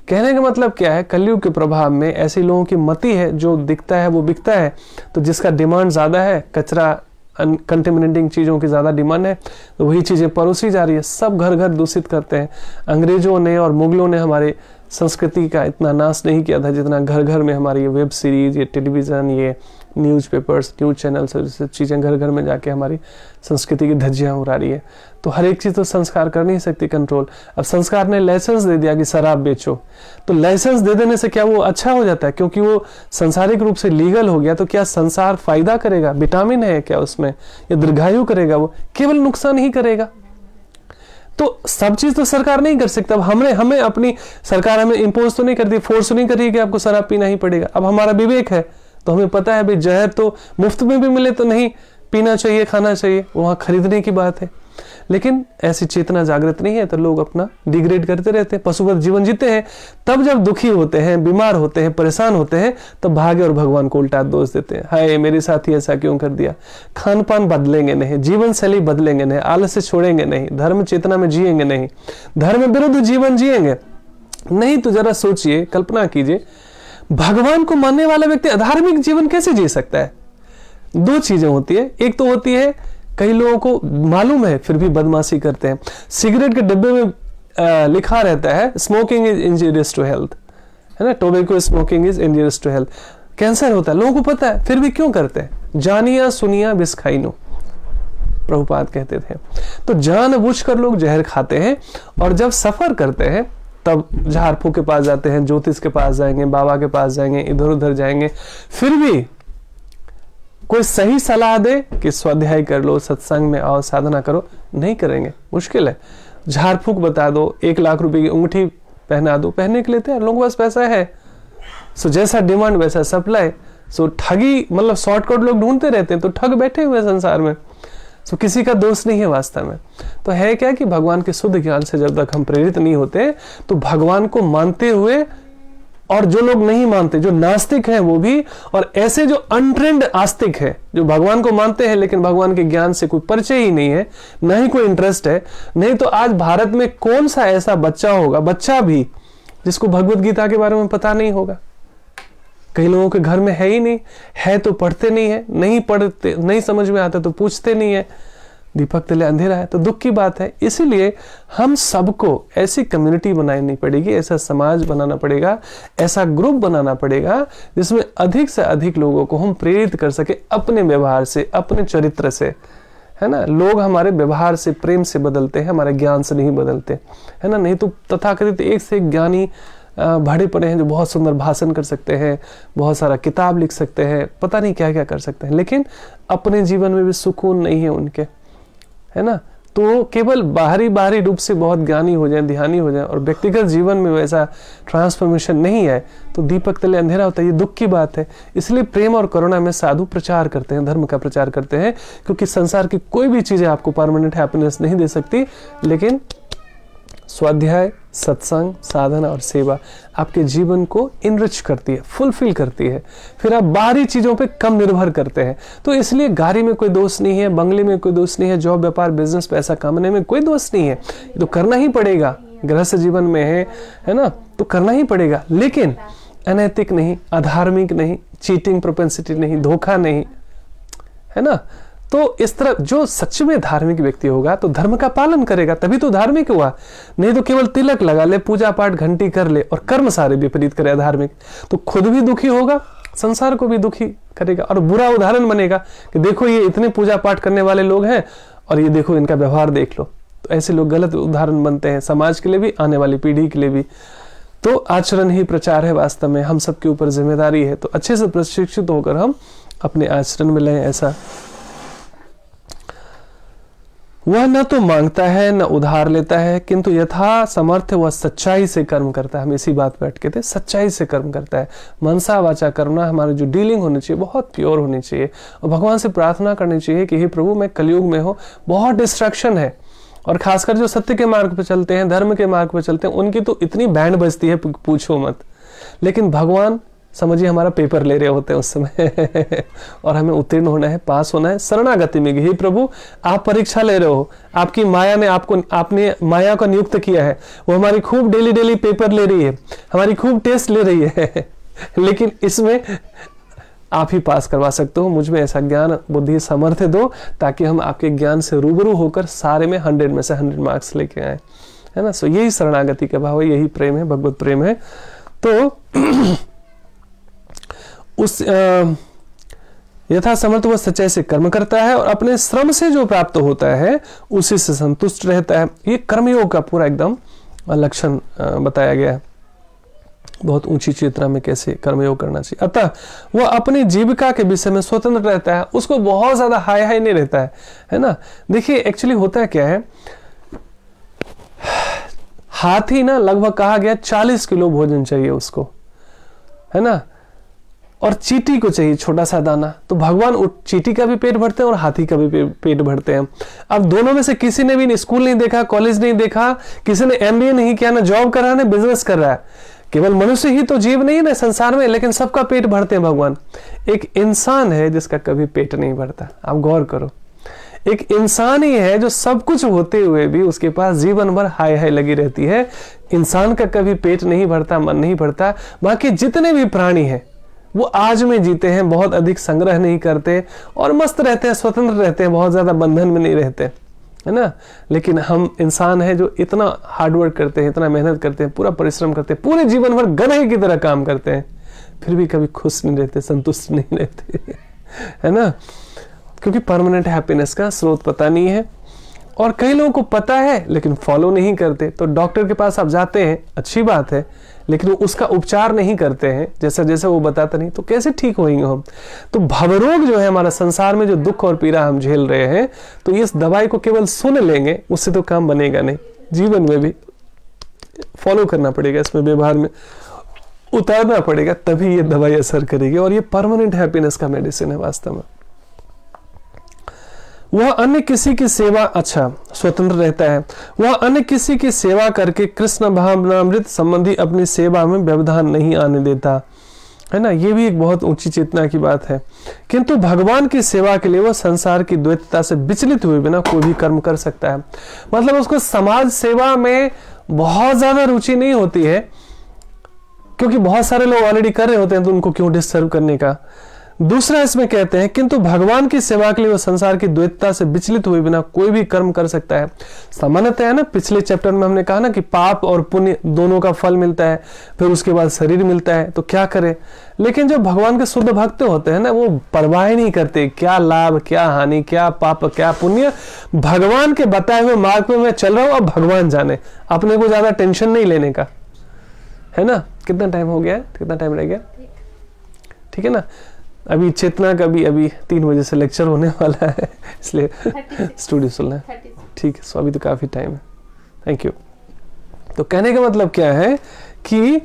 कहने का मतलब क्या है, कलयुग के प्रभाव में ऐसे लोगों की मति है, जो दिखता है वो बिकता है। तो जिसका डिमांड ज्यादा है, कचरा कंटेमिनेटिंग चीज़ों की ज़्यादा डिमांड है, तो वही चीज़ें परोसी जा रही है। सब घर घर दूषित करते हैं। अंग्रेजों ने और मुगलों ने हमारे संस्कृति का इतना नाश नहीं किया था जितना घर घर में हमारी ये वेब सीरीज, ये टेलीविज़न, ये न्यूज़पेपर्स, न्यूज़ चैनल्स, जैसे चीज़ें घर घर में जाके हमारी संस्कृति की धज्जियाँ उड़ा रही है। तो हर एक चीज़ तो संस्कार कर नहीं सकती कंट्रोल। अब संस्कार ने लाइसेंस दे दिया कि शराब बेचो, तो लाइसेंस दे देने से क्या वो अच्छा हो जाता है? क्योंकि वो संसारिक रूप से लीगल हो गया तो क्या संसार फायदा करेगा? विटामिन है क्या उसमें, या दीर्घायु करेगा? वो केवल नुकसान ही करेगा। तो सब चीज तो सरकार नहीं कर सकता। अब हमें अपनी सरकार हमें इम्पोज तो नहीं करती, फोर्स नहीं कर रही कि आपको शराब पीना ही पड़ेगा। अब हमारा विवेक है तो हमें पता है भाई जहर तो मुफ्त में भी मिले तो नहीं पीना चाहिए, खाना चाहिए, वहां खरीदने की बात है। लेकिन ऐसी चेतना जागृत नहीं है तो लोग अपना डिग्रेड करते रहते हैं, पशुवत जीवन जीते हैं। तब जब दुखी होते हैं, बीमार होते हैं, परेशान होते हैं, तब भाग्य और भगवान को उल्टा दोष देते हैं। हाय मेरे साथ ही ऐसा क्यों कर दिया। खान पान बदलेंगे नहीं, जीवन शैली बदलेंगे नहीं, आलस्य छोड़ेंगे नहीं, धर्म चेतना में जिएंगे नहीं, धर्म विरुद्ध जीवन जिएंगे नहीं। तो जरा सोचिए, कल्पना कीजिए, भगवान को मानने वाला व्यक्ति अधार्मिक जीवन कैसे जी सकता है? दो चीजें होती है। एक तो होती है कई लोगों को मालूम है फिर भी बदमाशी करते हैं। सिगरेट के डिब्बे में लिखा रहता है smoking is injurious to health, है ना, tobacco smoking is injurious to health, cancer होता है, लोगों को पता है फिर भी क्यों करते हैं? जानिया सुनिया बिस खाइनो, प्रभुपाद कहते थे। तो जानबूझकर लोग जहर खाते हैं और जब सफर करते हैं तब झाड़ फूक के पास जाते हैं, ज्योतिष के पास जाएंगे, बाबा के पास जाएंगे, इधर उधर जाएंगे, फिर भी कोई सही सलाह दे कि स्वाध्याय कर लो, सत्संग में आओ, साधना करो, नहीं करेंगे, मुश्किल है। झाड़ फूक बता दो, 1 लाख रुपए की अंगूठी पहना दो, पहनने के लिए तैयार, लोगों के पास पैसा है। सो जैसा डिमांड वैसा सप्लाई। सो ठगी मतलब शॉर्टकट लोग ढूंढते रहते हैं, तो ठग बैठे हुए संसार में। सो किसी का दोष नहीं है वास्तव में। तो है क्या कि भगवान के शुद्ध ज्ञान से जब तक हम प्रेरित नहीं होते तो भगवान को मानते हुए, और जो लोग नहीं मानते, जो नास्तिक हैं वो भी, और ऐसे जो अनट्रेंड आस्तिक है जो भगवान को मानते हैं लेकिन भगवान के ज्ञान से कोई परिचय ही नहीं है, ना ही कोई इंटरेस्ट है। नहीं तो आज भारत में कौन सा ऐसा बच्चा होगा, बच्चा भी, जिसको भगवत गीता के बारे में पता नहीं होगा? कई लोगों के घर में है ही नहीं, है तो पढ़ते नहीं है, नहीं पढ़ते, नहीं समझ में आता तो पूछते नहीं है, दीपक तले अंधेरा है। तो दुख की बात है। इसीलिए हम सबको ऐसी कम्युनिटी बनानी पड़ेगी, ऐसा समाज बनाना पड़ेगा, ऐसा ग्रुप बनाना पड़ेगा जिसमें अधिक से अधिक लोगों को हम प्रेरित कर सके अपने व्यवहार से, अपने चरित्र से, है ना। लोग हमारे व्यवहार से, प्रेम से बदलते हैं, हमारे ज्ञान से नहीं बदलते, है ना। नहीं तो तथाकथित एक से एक ज्ञानी भरे पड़े हैं जो बहुत सुंदर भाषण कर सकते हैं, बहुत सारा किताब लिख सकते हैं, पता नहीं क्या क्या कर सकते हैं, लेकिन अपने जीवन में भी सुकून नहीं है उनके, है ना। तो केवल बाहरी रूप से बहुत ज्ञानी हो जाए, ध्यानी हो जाए और व्यक्तिगत जीवन में वैसा ट्रांसफॉर्मेशन नहीं है तो दीपक तले अंधेरा होता है। ये दुख की बात है। इसलिए प्रेम और करुणा में साधु प्रचार करते हैं, धर्म का प्रचार करते हैं, क्योंकि संसार की कोई भी चीजें आपको परमानेंट हैप्पीनेस नहीं दे सकती, लेकिन स्वाध्याय, सत्संग, साधना और सेवा आपके जीवन को इनरिच करती है, फुलफिल करती है। फिर आप बाहरी चीजों पे कम निर्भर करते हैं। तो इसलिए गाड़ी में कोई दोष नहीं है, बंगले में कोई दोष नहीं है, जॉब, व्यापार, बिजनेस, पैसा कमाने में कोई दोष नहीं है। तो करना ही पड़ेगा, गृहस्थ जीवन में है ना, तो करना ही पड़ेगा, लेकिन अनैतिक नहीं, अधार्मिक नहीं, चीटिंग प्रोपेंसिटी नहीं, धोखा नहीं, है ना। तो इस तरह जो सच में धार्मिक व्यक्ति होगा तो धर्म का पालन करेगा, तभी तो धार्मिक हुआ। नहीं तो केवल तिलक लगा ले, पूजा पाठ घंटी कर ले और कर्म सारे विपरीत करे अधार्मिक, तो खुद भी दुखी होगा, संसार को भी दुखी करेगा और बुरा उदाहरण बनेगा कि देखो ये इतने पूजा पाठ करने वाले लोग हैं और ये देखो इनका व्यवहार देख लो। तो ऐसे लोग गलत उदाहरण बनते हैं, समाज के लिए भी, आने वाली पीढ़ी के लिए भी। तो आचरण ही प्रचार है, वास्तव में हम सबके ऊपर जिम्मेदारी है। तो अच्छे से प्रशिक्षित होकर हम अपने आचरण में लें ऐसा। वह न तो मांगता है न उधार लेता है, किंतु यथा समर्थ वह सच्चाई से कर्म करता है। हम इसी बात पे अटके थे, सच्चाई से कर्म करता है। मनसा वाचा कर्मणा, हमारी जो डीलिंग होनी चाहिए बहुत प्योर होनी चाहिए और भगवान से प्रार्थना करनी चाहिए कि हे प्रभु मैं कलयुग में हूँ, बहुत डिस्ट्रैक्शन है, और खासकर जो सत्य के मार्ग पे चलते हैं, धर्म के मार्ग पे चलते हैं, उनकी तो इतनी बैंड बजती है पूछो मत। लेकिन भगवान समझिए हमारा पेपर ले रहे होते हैं उस समय और हमें उत्तीर्ण होना है, पास होना है। शरणागति में हे प्रभु आप परीक्षा ले रहे हो, आपकी माया ने आपने माया को नियुक्त किया है, वो हमारी खूब डेली पेपर ले रही है, हमारी खूब टेस्ट ले रही है लेकिन इसमें आप ही पास करवा सकते हो। मुझ में ऐसा ज्ञान, बुद्धि, सामर्थ्य दो ताकि हम आपके ज्ञान से रूबरू होकर सारे में 100 में से 100 मार्क्स लेके आए, है ना। सो यही शरणागति का भाव है, यही प्रेम है, भगवत प्रेम है। तो उस यथा समर्थ वह सच्चाई से कर्म करता है और अपने श्रम से जो प्राप्त होता है उसी से संतुष्ट रहता है। ये कर्मयोग का पूरा एकदम लक्षण बताया गया है, बहुत ऊंची चेतना में कैसे कर्मयोग करना चाहिए। अतः वह अपनी जीविका के विषय में स्वतंत्र रहता है, उसको बहुत ज्यादा हाई नहीं रहता है ना। देखिए एक्चुअली होता क्या है, हाथी ना लगभग कहा गया 40 किलो भोजन चाहिए उसको, है ना, और चींटी को चाहिए छोटा सा दाना। तो भगवान चींटी का भी पेट भरते हैं और हाथी का भी पेट भरते हैं। अब दोनों में से किसी ने भी स्कूल नहीं देखा, कॉलेज नहीं देखा, किसी ने MBA नहीं किया, ना जॉब कर रहा है, ना बिजनेस कर रहा है। केवल मनुष्य ही तो जीव नहीं है ना संसार में, लेकिन सबका पेट भरते हैं भगवान। एक इंसान है जिसका कभी पेट नहीं भरता, आप गौर करो। एक इंसान ही है जो सब कुछ होते हुए भी उसके पास जीवन भर हाय लगी रहती है। इंसान का कभी पेट नहीं भरता, मन नहीं भरता। बाकी जितने भी प्राणी हैं वो आज में जीते हैं, बहुत अधिक संग्रह नहीं करते और मस्त रहते हैं, स्वतंत्र रहते हैं, बहुत ज्यादा बंधन में नहीं रहते, है ना। लेकिन हम इंसान है जो इतना हार्डवर्क करते हैं, इतना मेहनत करते हैं, पूरा परिश्रम करते हैं, पूरे जीवन भर गधे की तरह काम करते हैं, फिर भी कभी खुश नहीं रहते, संतुष्ट नहीं रहते, है ना, क्योंकि परमानेंट हैप्पीनेस का स्रोत पता नहीं है। और कई लोगों को पता है लेकिन फॉलो नहीं करते। तो डॉक्टर के पास आप जाते हैं, अच्छी बात है, लेकिन उसका उपचार नहीं करते हैं जैसा जैसा वो बताता नहीं, तो कैसे ठीक होंगे हम। तो भवरोग जो है हमारा संसार में, जो दुख और पीड़ा हम झेल रहे हैं, तो इस दवाई को केवल सुन लेंगे उससे तो काम बनेगा नहीं, जीवन में भी फॉलो करना पड़ेगा, इसमें व्यवहार में उतारना पड़ेगा, तभी ये दवाई असर करेगी। और ये परमानेंट हैप्पीनेस का मेडिसिन है वास्तव में। वह अन्य किसी की सेवा, अच्छा स्वतंत्र रहता है, वह अन्य किसी की सेवा करके कृष्ण भावनामृत संबंधी अपनी सेवा में व्यवधान नहीं आने देता, है ना। ये भी एक बहुत ऊंची चेतना की बात है। किंतु भगवान की सेवा के लिए वह संसार की द्वैतता से विचलित हुए बिना कोई भी कर्म कर सकता है। मतलब उसको समाज सेवा में बहुत ज्यादा रुचि नहीं होती है, क्योंकि बहुत सारे लोग ऑलरेडी कर रहे होते हैं, तो उनको क्यों डिस्टर्ब करने का। दूसरा इसमें कहते हैं किंतु भगवान की सेवा के लिए वो संसार की द्वैतता से विचलित हुए बिना कोई भी कर्म कर सकता है। सामान्यतः है ना, पिछले चैप्टर में हमने कहा ना कि पाप और पुण्य दोनों का फल मिलता है, फिर उसके बाद शरीर मिलता है, तो क्या करें। लेकिन जो भगवान के शुद्ध भक्त होते हैं ना, वो परवाह नहीं करते क्या लाभ क्या हानि, क्या पाप क्या पुण्य। भगवान के बताए हुए मार्ग में मैं चल रहा हूं, अब भगवान जाने, अपने को ज्यादा टेंशन नहीं लेने का, है ना। कितना टाइम हो गया है, कितना टाइम रह गया, ठीक है ना। अभी चेतना का भी अभी 3 बजे से लेक्चर होने वाला है, इसलिए स्टूडियो सुनना है, ठीक है। सो अभी तो काफी टाइम है, थैंक यू। तो कहने का मतलब क्या है कि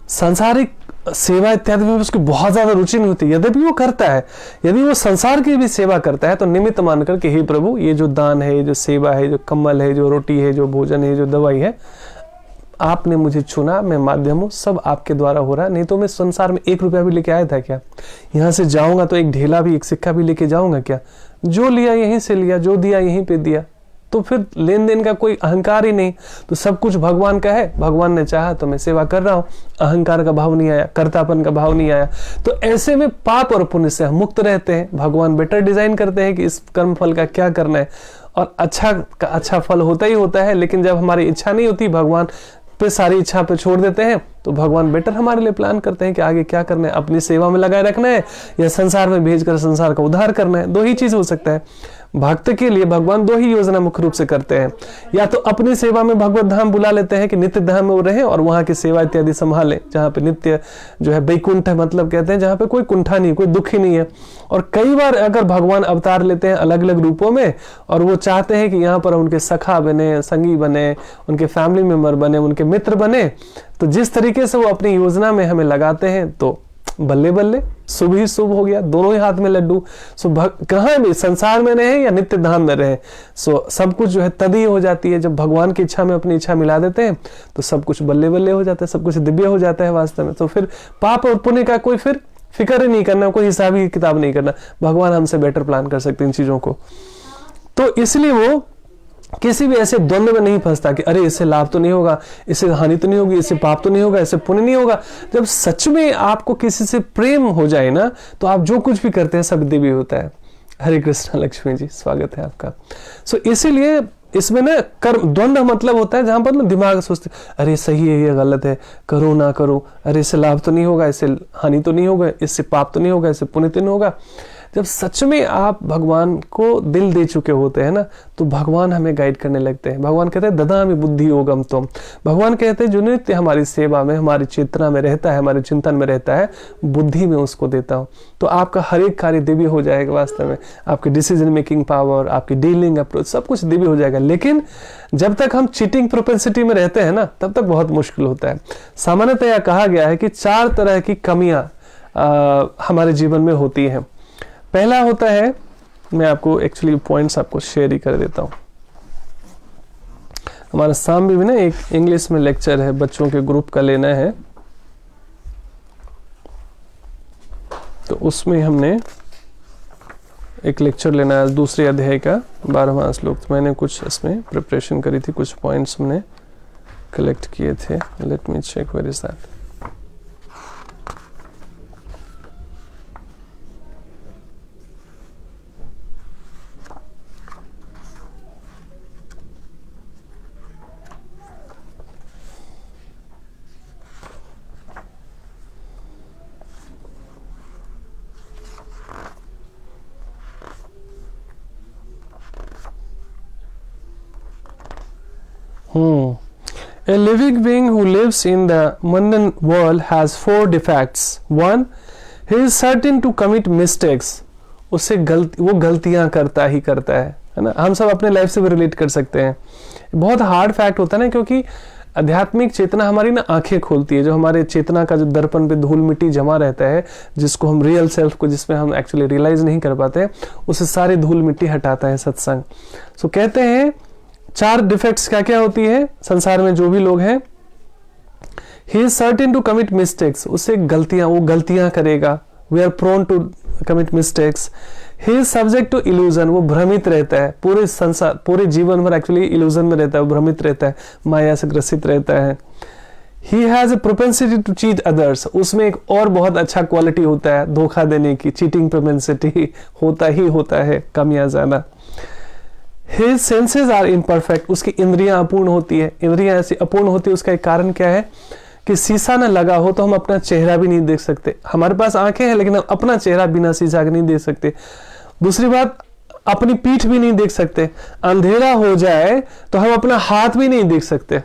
सांसारिक सेवा इत्यादि में उसकी बहुत ज्यादा रुचि नहीं होती। यद्यपि वो करता है, यदि वो संसार की भी सेवा करता है तो निमित्त मानकर के हे प्रभु, ये जो दान है, जो सेवा है, जो कम्बल है, जो रोटी है, जो भोजन है, जो दवाई है, आपने मुझे चुना, मैं माध्यम हूं, सब आपके द्वारा हो रहा है। नहीं तो मैं संसार में 1 रुपया भी लेके आया था क्या? यहां से जाऊंगा तो एक ढेला भी, एक सिक्का भी लेके जाऊंगा क्या? जो लिया यहीं से लिया, जो दिया यहीं पे दिया, तो फिर लेन देन का कोई अहंकार ही नहीं। तो सब कुछ भगवान का है, भगवान ने चाहा तो मैं सेवा कर रहा हूं, अहंकार का भाव नहीं आया, कर्तापन का भाव नहीं आया। तो ऐसे में पाप और पुण्य से हम मुक्त रहते हैं। भगवान बेटर डिजाइन करते हैं कि इस कर्म फल का क्या करना है, और अच्छा का अच्छा फल होता ही होता है। लेकिन जब हमारी इच्छा नहीं होती, भगवान पे सारी इच्छा पे छोड़ देते हैं, तो भगवान बेटर हमारे लिए प्लान करते हैं कि आगे क्या करना है, अपनी सेवा में लगाए रखना है या संसार में भेजकर संसार का उद्धार करना है। 2 ही चीज हो सकता है। भक्त के लिए भगवान 2 ही योजना मुख्य रूप से करते हैं, या तो अपनी सेवा में भगवत धाम बुला लेते हैं कि नित्य धाम में वो रहे और वहां की सेवा इत्यादि संभाले, जहाँ पे नित्य जो है वैकुंठ है, मतलब कहते हैं जहाँ पे कोई कुंठा नहीं, कोई दुख ही नहीं है। और कई बार अगर भगवान अवतार लेते हैं अलग अलग रूपों में, और वो चाहते हैं कि यहाँ पर उनके सखा बने, संगी बने, उनके फैमिली मेंबर बने, उनके मित्र बने, तो जिस तरीके से वो अपनी योजना में हमें लगाते हैं, तो बल्ले बल्ले, शुभ ही शुभ हो गया, दोनों ही हाथ में लड्डू। सो कहाँ भी संसार में रहे या नित्य धाम में रहे, सो सब कुछ जो है तदी हो जाती है। जब भगवान की इच्छा में अपनी इच्छा मिला देते हैं तो सब कुछ बल्ले बल्ले हो जाता है, सब कुछ दिव्य हो जाता है वास्तव में। तो फिर पाप और पुण्य का कोई फिर फिक्र ही नहीं करना, कोई हिसाब ही किताब नहीं करना। भगवान हमसे बेटर प्लान कर सकते हैं इन चीजों को। तो इसलिए वो किसी भी ऐसे द्वंद्व में नहीं फंसता कि अरे इससे लाभ तो नहीं होगा, इससे हानि तो नहीं होगी, इससे पाप तो नहीं होगा, इससे पुण्य नहीं होगा। जब सच में आपको किसी से प्रेम हो जाए ना, तो आप जो कुछ भी करते हैं सब दिव्य होता है। हरे कृष्णा लक्ष्मी जी, स्वागत है आपका। सो इसीलिए इसमें ना कर्म द्वंद्व मतलब होता है जहां पर ना दिमाग सोचते अरे सही है, ये गलत है, करो ना करो, अरे इससे लाभ तो नहीं होगा, इससे हानि तो नहीं होगा, इससे पाप तो नहीं होगा, इससे पुण्य तो नहीं होगा। जब सच में आप भगवान को दिल दे चुके होते हैं ना, तो भगवान हमें गाइड करने लगते हैं। भगवान कहते हैं ददामि बुद्धि योगम तुम। भगवान कहते हैं जो नित्य हमारी सेवा में, हमारी चेतना में रहता है, हमारे चिंतन में रहता है, बुद्धि में उसको देता हूं, तो आपका हर एक कार्य दिव्य हो जाएगा। वास्तव में आपकी डिसीजन मेकिंग पावर, आपकी डीलिंग अप्रोच, सब कुछ दिव्य हो जाएगा। लेकिन जब तक हम चीटिंग प्रोपेंसिटी में रहते हैं ना, तब तक बहुत मुश्किल होता है। सामान्यतः कहा गया है कि 4 तरह की कमियां हमारे जीवन में होती हैं। पहला होता है, मैं आपको एक्चुअली पॉइंट्स आपको शेयर ही कर देता हूं। हमारा शाम भी ना एक इंग्लिश में लेक्चर है, बच्चों के ग्रुप का लेना है, तो उसमें हमने एक लेक्चर लेना है 2 अध्याय का 12वां श्लोक। तो मैंने कुछ इसमें प्रिपरेशन करी थी, कुछ पॉइंट्स हमने कलेक्ट किए थे। Let me check where is that. A living being who lives in the mundane world has 4 defects. 1, he is certain to commit mistakes. उससे वो गलतियां करता ही करता है ना। हम सब अपने लाइफ से भी रिलेट कर सकते हैं। बहुत हार्ड फैक्ट होता है ना, क्योंकि आध्यात्मिक चेतना हमारी ना आंखें खोलती है। जो हमारे चेतना का जो दर्पण पे धूल मिट्टी जमा रहता है, जिसको हम रियल सेल्फ को, जिसमें हम एक्चुअली रियलाइज नहीं कर पाते, उससे सारी धूल मिट्टी हटाता है सत्संग। सो कहते हैं 4 डिफेक्ट्स क्या क्या होती है संसार में जो भी लोग हैं। He is certain to commit mistakes, उससे गलतियां, वो गलतियां करेगा। We are prone to commit mistakes. He is subject to illusion, वो भ्रमित रहता है पूरे संसार, पूरे जीवन भर एक्चुअली इल्यूजन में रहता है, वो भ्रमित रहता है, माया से ग्रसित रहता है। He has a propensity to cheat others, उसमें एक और बहुत अच्छा क्वालिटी होता है धोखा देने की, चीटिंग प्रोपेंसिटी होता है कम या ज्यादा। His senses are imperfect, उसकी इंद्रियां अपूर्ण होती है। इंद्रियां ऐसी अपूर्ण होती है, उसका एक कारण क्या है कि शीशा न लगा हो तो हम अपना चेहरा भी नहीं देख सकते। हमारे पास आंखें हैं लेकिन हम अपना चेहरा बिना शीशा के नहीं देख सकते। दूसरी बात, अपनी पीठ भी नहीं देख सकते। अंधेरा हो जाए तो हम अपना हाथ भी नहीं देख सकते।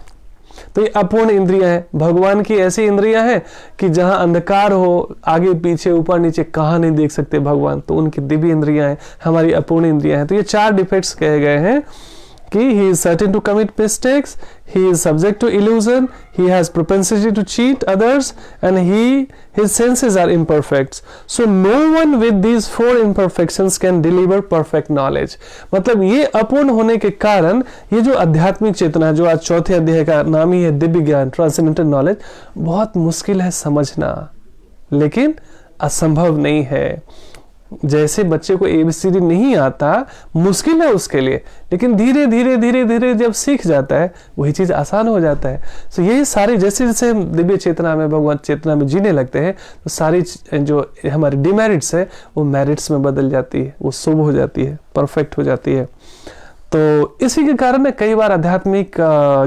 तो ये अपूर्ण इंद्रियां हैं। भगवान की ऐसी इंद्रियां हैं कि जहां अंधकार हो, आगे पीछे ऊपर नीचे कहां नहीं देख सकते भगवान, तो उनकी दिव्य इंद्रियां हैं, हमारी अपूर्ण इंद्रियां हैं। तो ये 4 डिफेक्ट्स कहे गए हैं कि he is certain to commit mistakes, he is subject to illusion, he has propensity to cheat others, and his senses are imperfect. So no one with these 4 imperfections can deliver perfect knowledge. मतलब ये अपूर्ण होने के कारण ये जो आध्यात्मिक चेतना, जो आज चौथे अध्याय का नाम ही है दिव्य ज्ञान, ट्रांसेंडेंटल नॉलेज, बहुत मुश्किल है समझना, लेकिन असंभव नहीं है। जैसे बच्चे को ABCD नहीं आता, मुश्किल है उसके लिए, लेकिन धीरे धीरे जब सीख जाता है वही चीज आसान हो जाता है। तो यही सारी, जैसे जैसे हम दिव्य चेतना में, भगवान चेतना में जीने लगते हैं, तो सारी जो हमारी डिमेरिट्स है वो मेरिट्स में बदल जाती है, वो शुभ हो जाती है, परफेक्ट हो जाती है। तो इसी के कारण कई बार आध्यात्मिक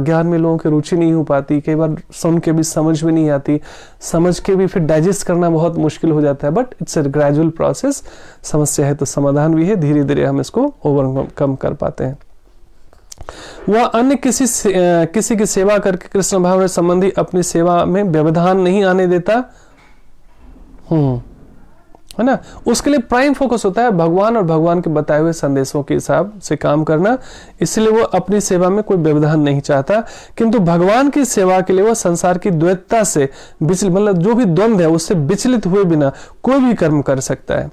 ज्ञान में लोगों की रुचि नहीं हो पाती, कई बार सुन के भी समझ में नहीं आती, समझ के भी फिर डाइजेस्ट करना बहुत मुश्किल हो जाता है। But it's a gradual process, समस्या है तो समाधान भी है, धीरे धीरे हम इसको ओवरकम कर पाते हैं। वह अन्य किसी की सेवा करके कृष्ण भाव संबंधी अपनी सेवा में व्यवधान नहीं आने देता, है ना। उसके लिए प्राइम फोकस होता है भगवान और भगवान के बताए हुए संदेशों के हिसाब से काम करना, इसलिए वो अपनी सेवा में कोई व्यवधान नहीं चाहता। किंतु भगवान की सेवा के लिए वो संसार की द्वैतता से मतलब जो भी द्वंद्व है उससे विचलित हुए बिना कोई भी कर्म कर सकता है।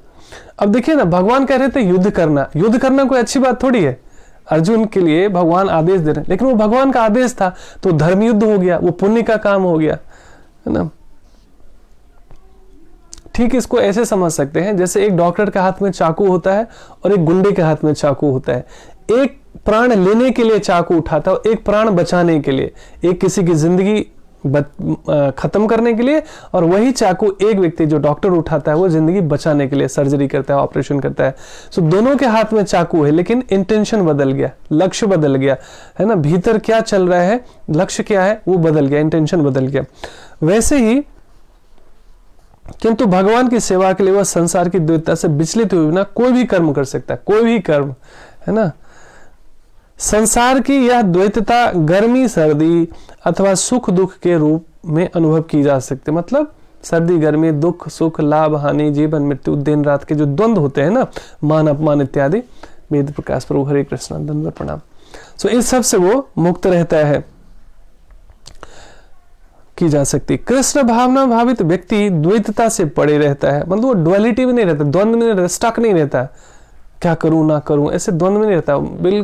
अब देखिए ना, भगवान कह रहे थे युद्ध करना कोई अच्छी बात थोड़ी है। अर्जुन के लिए भगवान आदेश दे रहे, लेकिन वो भगवान का आदेश था तो धर्म युद्ध हो गया, वो पुण्य का काम हो गया, है ना। ठीक इसको ऐसे समझ सकते हैं जैसे एक डॉक्टर के हाथ में चाकू होता है और एक गुंडे के हाथ में चाकू होता है। एक प्राण लेने के लिए चाकू उठाता है और एक प्राण बचाने के लिए, एक किसी की जिंदगी खत्म करने के लिए, और वही चाकू एक व्यक्ति जो डॉक्टर उठाता है वो जिंदगी बचाने के लिए सर्जरी करता है, ऑपरेशन करता है। सो दोनों के हाथ में चाकू है, लेकिन इंटेंशन बदल गया, लक्ष्य बदल गया, है ना। भीतर क्या चल रहा है, लक्ष्य क्या है, वो बदल गया, इंटेंशन बदल गया। वैसे ही किंतु भगवान की सेवा के लिए वह संसार की द्वैतता से विचलित हुए बिना कोई भी कर्म कर सकता है, कोई भी कर्म, है ना। संसार की यह द्वैतता गर्मी सर्दी अथवा सुख दुख के रूप में अनुभव की जा सकती है। मतलब सर्दी गर्मी, दुख सुख, लाभ हानि, जीवन मृत्यु, दिन रात के जो द्वंद्व होते हैं ना, मान अपमान इत्यादि। वेद प्रकाश प्रभु हरे कृष्ण, दंडवत प्रणाम। सो इस सब से वो मुक्त रहता है, की जा सकती। कृष्ण भावना भावित व्यक्ति द्वैतता से पड़े रहता है, मतलब वो डुअलिटी में नहीं रहता, द्वंद्व में नहीं रहता, स्टक नहीं रहता, क्या करूं ना करूं, ऐसे द्वंद्व में नहीं रहता,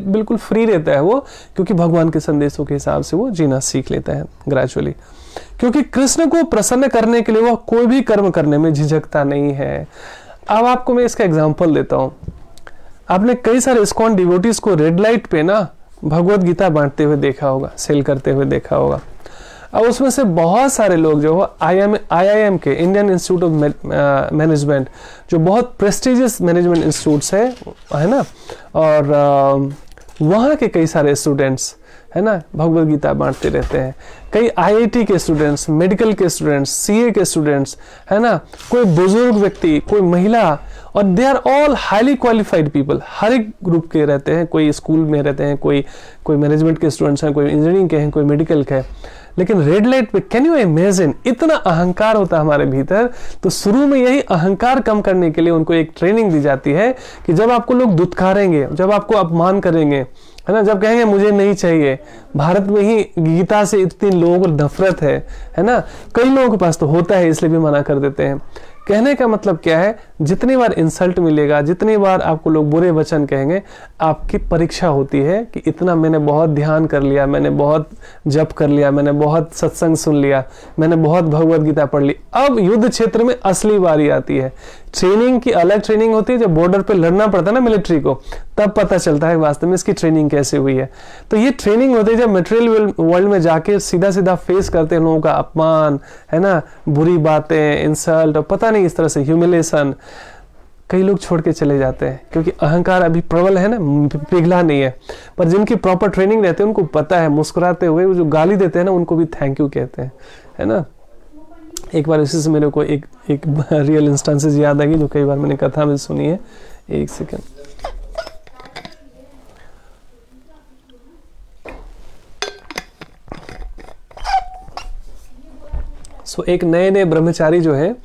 बिल्कुल फ्री रहता है वो, क्योंकि भगवान के संदेशों के हिसाब से वो जीना सीख लेता है ग्रेजुअली। क्योंकि कृष्ण को प्रसन्न करने के लिए वह कोई भी कर्म करने में झिझकता नहीं है। अब आपको मैं इसका एग्जाम्पल देता हूं। आपने कई सारे इस्कॉन डिवोटीज को रेड लाइट पे ना भगवत गीता बांटते हुए देखा होगा, सेल करते हुए देखा होगा। अब उसमें से बहुत सारे लोग जो IIM के, इंडियन इंस्टीट्यूट ऑफ मैनेजमेंट, जो बहुत प्रेस्टिजियस मैनेजमेंट इंस्टीट्यूट्स है ना, और वहाँ के कई सारे स्टूडेंट्स, है ना, भगवत गीता बांटते रहते हैं। कई IIT के स्टूडेंट्स, मेडिकल के स्टूडेंट्स, CA के स्टूडेंट्स, है ना, कोई बुजुर्ग व्यक्ति, कोई महिला, और they are all highly qualified people, हर एक ग्रुप के रहते हैं। कोई स्कूल में रहते हैं, कोई मैनेजमेंट के स्टूडेंट्स हैं, कोई इंजीनियरिंग के हैं, कोई मेडिकल के हैं। लेकिन रेड लाइट पे कैन यू इमेजिन, इतना अहंकार होता है हमारे भीतर। तो शुरू में यही अहंकार कम करने के लिए उनको एक ट्रेनिंग दी जाती है कि जब आपको लोग दुत्कारेंगे, जब आपको अपमान करेंगे, है ना, जब कहेंगे मुझे नहीं चाहिए, भारत में ही गीता से इतनी लोगों को नफरत है ना, कई लोगों के पास तो होता है, इसलिए भी मना कर देते हैं। कहने का मतलब क्या है, जितनी बार इंसल्ट मिलेगा, जितनी बार आपको लोग बुरे वचन कहेंगे, आपकी परीक्षा होती है कि इतना मैंने बहुत ध्यान कर लिया, मैंने बहुत जप कर लिया, मैंने बहुत सत्संग सुन लिया, मैंने बहुत भगवत गीता पढ़ ली। अब युद्ध क्षेत्र में असली बारी आती है ट्रेनिंग की अलग ट्रेनिंग होती है, जब बॉर्डर पे लड़ना पड़ता है ना मिलिट्री को, तब पता चलता है वास्तव में इसकी ट्रेनिंग कैसे हुई है। तो ये ट्रेनिंग होती है जब मटेरियल वर्ल्ड में जाके सीधा सीधा फेस करते हैं लोगों का अपमान, है ना, बुरी बातें, इंसल्ट और पता नहीं इस तरह से ह्यूमिलेशन। कई लोग छोड़ के चले जाते हैं क्योंकि अहंकार अभी प्रबल है ना, पिघला नहीं है। पर जिनकी प्रॉपर ट्रेनिंग रहती है उनको पता है, मुस्कुराते हुए वो जो गाली देते हैं ना उनको भी थैंक यू कहते हैं, है ना। एक बार इसी से मेरे को एक रियल इंस्टेंसेस याद आ गई जो कई बार मैंने कथा में सुनी है। एक सेकंड। एक नए ब्रह्मचारी जो है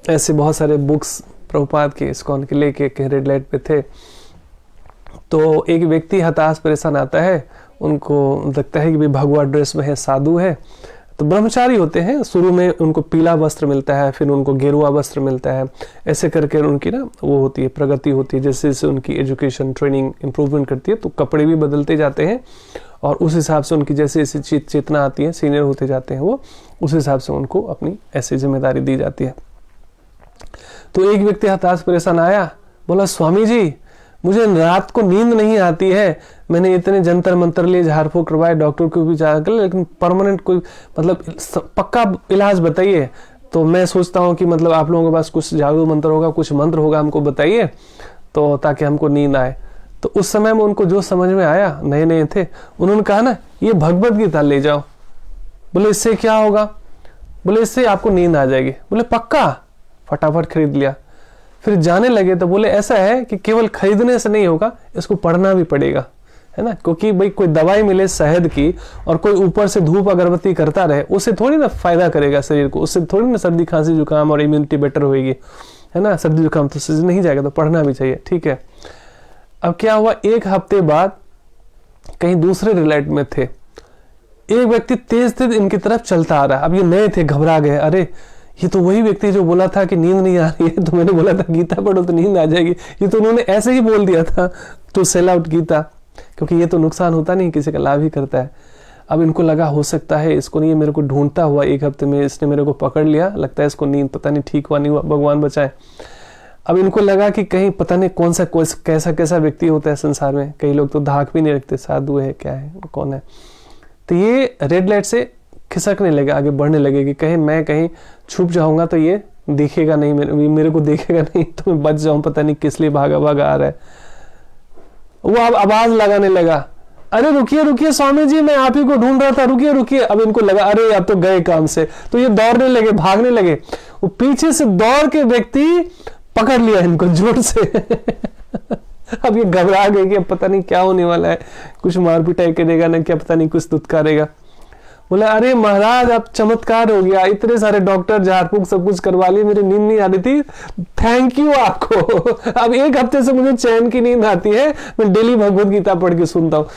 ऐसे बहुत सारे बुक्स प्रभुपाद के इस्कॉन के लेके रेड लाइट पे थे। तो एक व्यक्ति हताश परेशान आता है, उनको लगता है कि भाई भगवा ड्रेस में है, साधु है। तो ब्रह्मचारी होते हैं, शुरू में उनको पीला वस्त्र मिलता है, फिर उनको गेरुआ वस्त्र मिलता है, ऐसे करके उनकी ना वो होती है, प्रगति होती है। जैसे जैसे उनकी एजुकेशन ट्रेनिंग इंप्रूवमेंट करती है तो कपड़े भी बदलते जाते हैं और उस हिसाब से उनकी जैसे जैसे चेतना आती है, सीनियर होते जाते हैं वो, उस हिसाब से उनको अपनी ऐसी जिम्मेदारी दी जाती है। तो एक व्यक्ति हताश परेशान आया, बोला स्वामी जी मुझे रात को नींद नहीं आती है, मैंने इतने जंतर मंतर लिए, झाड़ फूक करवाए, डॉक्टर को भी जाकर, लेकिन परमानेंट कोई मतलब पक्का इलाज बताइए। तो मैं सोचता हूँ कि मतलब आप लोगों के पास कुछ जादू मंत्र होगा, कुछ मंत्र होगा, हमको बताइए तो ताकि हमको नींद आए। तो उस समय में उनको जो समझ में आया, नए नए थे, उन्होंने कहा ना ये भगवत गीता ले जाओ। बोले इससे क्या होगा? बोले इससे आपको नींद आ जाएगी। बोले पक्का? फटाफट खरीद लिया। फिर जाने लगे तो बोले ऐसा है कि केवल खरीदने से नहीं होगा, इसको पढ़ना भी पड़ेगा, है ना। क्योंकि भाई कोई दवाई मिले शहद की और कोई ऊपर से धूप अगरबत्ती करता रहे, उससे थोड़ी ना फायदा करेगा शरीर को, उससे थोड़ी ना सर्दी खांसी जुकाम और इम्यूनिटी बेटर होगी, है ना। सर्दी जुकाम तो सीजन नहीं जाएगा, तो पढ़ना भी चाहिए, ठीक है। अब क्या हुआ, एक हफ्ते बाद कहीं दूसरे रिलेट में थे, एक व्यक्ति तेज तेज इनकी तरफ चलता आ रहा है। अब ये नए थे, घबरा गए, अरे ये तो वही व्यक्ति जो बोला था कि नींद नहीं आ रही है, तो मैंने बोला था गीता पढ़ो तो नींद आ जाएगी, ये तो उन्होंने ऐसे ही बोल दिया था टू सेल आउट गीता, क्योंकि ये तो नुकसान होता नहीं, किसी का लाभ ही करता है। अब इनको लगा हो सकता है इसको नहीं, मेरे को ढूंढता हुआ एक हफ्ते में इसने मेरे को पकड़ लिया, लगता है इसको नींद पता नहीं ठीक हुआ नहीं हुआ, भगवान बचाए। अब इनको लगा कि कहीं पता नहीं कौन सा कैसा कैसा व्यक्ति होता है संसार में, कई लोग तो धाक भी नहीं रखते, साधु है क्या है कौन है। तो ये रेड लाइट से खिसकने लगे, आगे बढ़ने लगे कि कहीं मैं कहीं छुप जाऊंगा तो ये दिखेगा नहीं, मेरे को देखेगा नहीं, तो मैं बच जाऊं, पता नहीं किस लिए भागा भागा आ रहा है। वो अब आवाज लगाने लगा, अरे रुकिए रुकिए स्वामी जी, मैं आप ही को ढूंढ रहा था, रुकिए रुकिए। अब इनको लगा अरे अब तो गए काम से, तो ये दौड़ने लगे, भागने लगे। वो पीछे से दौड़ के व्यक्ति पकड़ लिया इनको जोर से। अब ये घबरा गए कि अब पता नहीं क्या होने वाला है, कुछ मार पिटाई करेगा ना क्या, पता नहीं कुछ दुत्कारेगा। बोले अरे महाराज अब चमत्कार हो गया, इतने सारे डॉक्टर झाड़ फूक सब कुछ करवा लिए, मेरी नींद नहीं आ रही थी, थैंक यू आपको। अब एक हफ्ते से मुझे चैन की नींद आती है, मैं डेली भगवत गीता पढ़ के सुनता हूँ।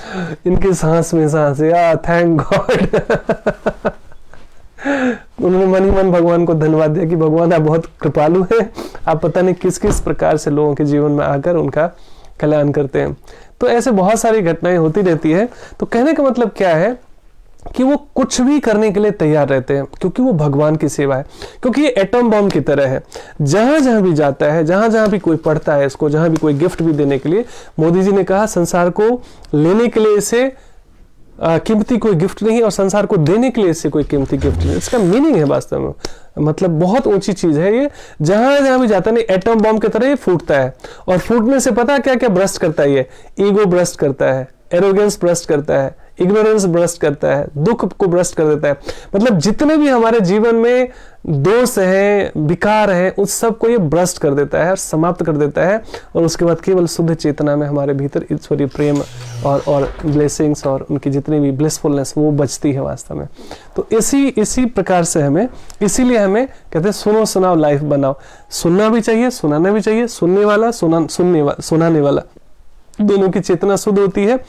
इनके सांस में सांस है, थैंक गॉड। उन्होंने मन ही मन भगवान को धन्यवाद दिया कि भगवान आप बहुत कृपालु हैं, आप पता नहीं किस किस प्रकार से लोगों के जीवन में आकर उनका कल्याण करते हैं। तो ऐसे बहुत सारी घटनाएं होती रहती है। तो कहने का मतलब क्या है कि वो कुछ भी करने के लिए तैयार रहते हैं, क्योंकि वो भगवान की सेवा है। क्योंकि ये एटम बम की तरह है, जहां जहां भी जाता है, जहां जहां भी कोई पढ़ता है इसको, जहां भी कोई गिफ्ट भी देने के लिए, मोदी जी ने कहा संसार को लेने के लिए इसे कीमती कोई गिफ्ट नहीं और संसार को देने के लिए इससे कोई कीमती गिफ्ट नहीं। इसका मीनिंग है वास्तव में, मतलब बहुत ऊंची चीज है ये। जहां जहां भी जाता है नहीं, एटम बम की तरह ये फूटता है, और फूटने से पता क्या क्या ब्रस्ट करता है, ये ईगो ब्रस्ट करता है, एरोगेंस ब्रस्ट करता है, इग्नोरेंस ब्रस्ट करता है, दुख को ब्रस्ट कर देता है। मतलब जितने भी हमारे जीवन में दोष हैं, विकार हैं, उस सब को ये ब्रस्ट कर देता है, समाप्त कर देता है, और उसके बाद केवल शुद्ध चेतना में हमारे भीतर ईश्वरीय प्रेम और ब्लेसिंग्स और उनकी जितनी भी ब्लिसफुलनेस वो बचती है वास्तव में। तो इसी प्रकार से हमें, इसीलिए हमें कहते हैं सुनो सुनाओ लाइफ बनाओ। सुनना भी चाहिए, सुनाना भी चाहिए। सुनने वाला सुनाने वाला दोनों की चेतना शुद्ध होती है।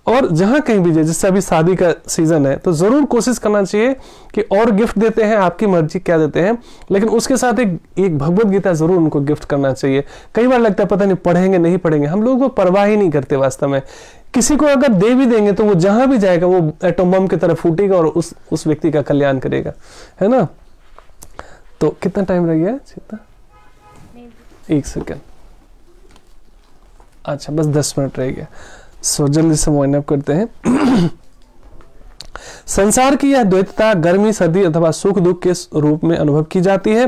और जहां कहीं भी जाए, जैसे अभी शादी का सीजन है, तो जरूर कोशिश करना चाहिए कि और गिफ्ट देते हैं, आपकी मर्जी क्या देते हैं, लेकिन उसके साथ एक भगवत गीता जरूर उनको गिफ्ट करना चाहिए। कई बार लगता है पता नहीं पढ़ेंगे नहीं पढ़ेंगे, हम लोग वो परवाह ही नहीं करते वास्तव में। किसी को अगर दे भी देंगे तो वो जहां भी जाएगा वो एटम बम की तरह फूटेगा और उस व्यक्ति का कल्याण करेगा, है ना। तो कितना टाइम रह गया? 1 सेकेंड, अच्छा बस 10 मिनट रह गया, सो जल्दी से वाइंड अप करते हैं। संसार की यह द्वैतता गर्मी सर्दी अथवा सुख दुख के रूप में अनुभव की जाती है।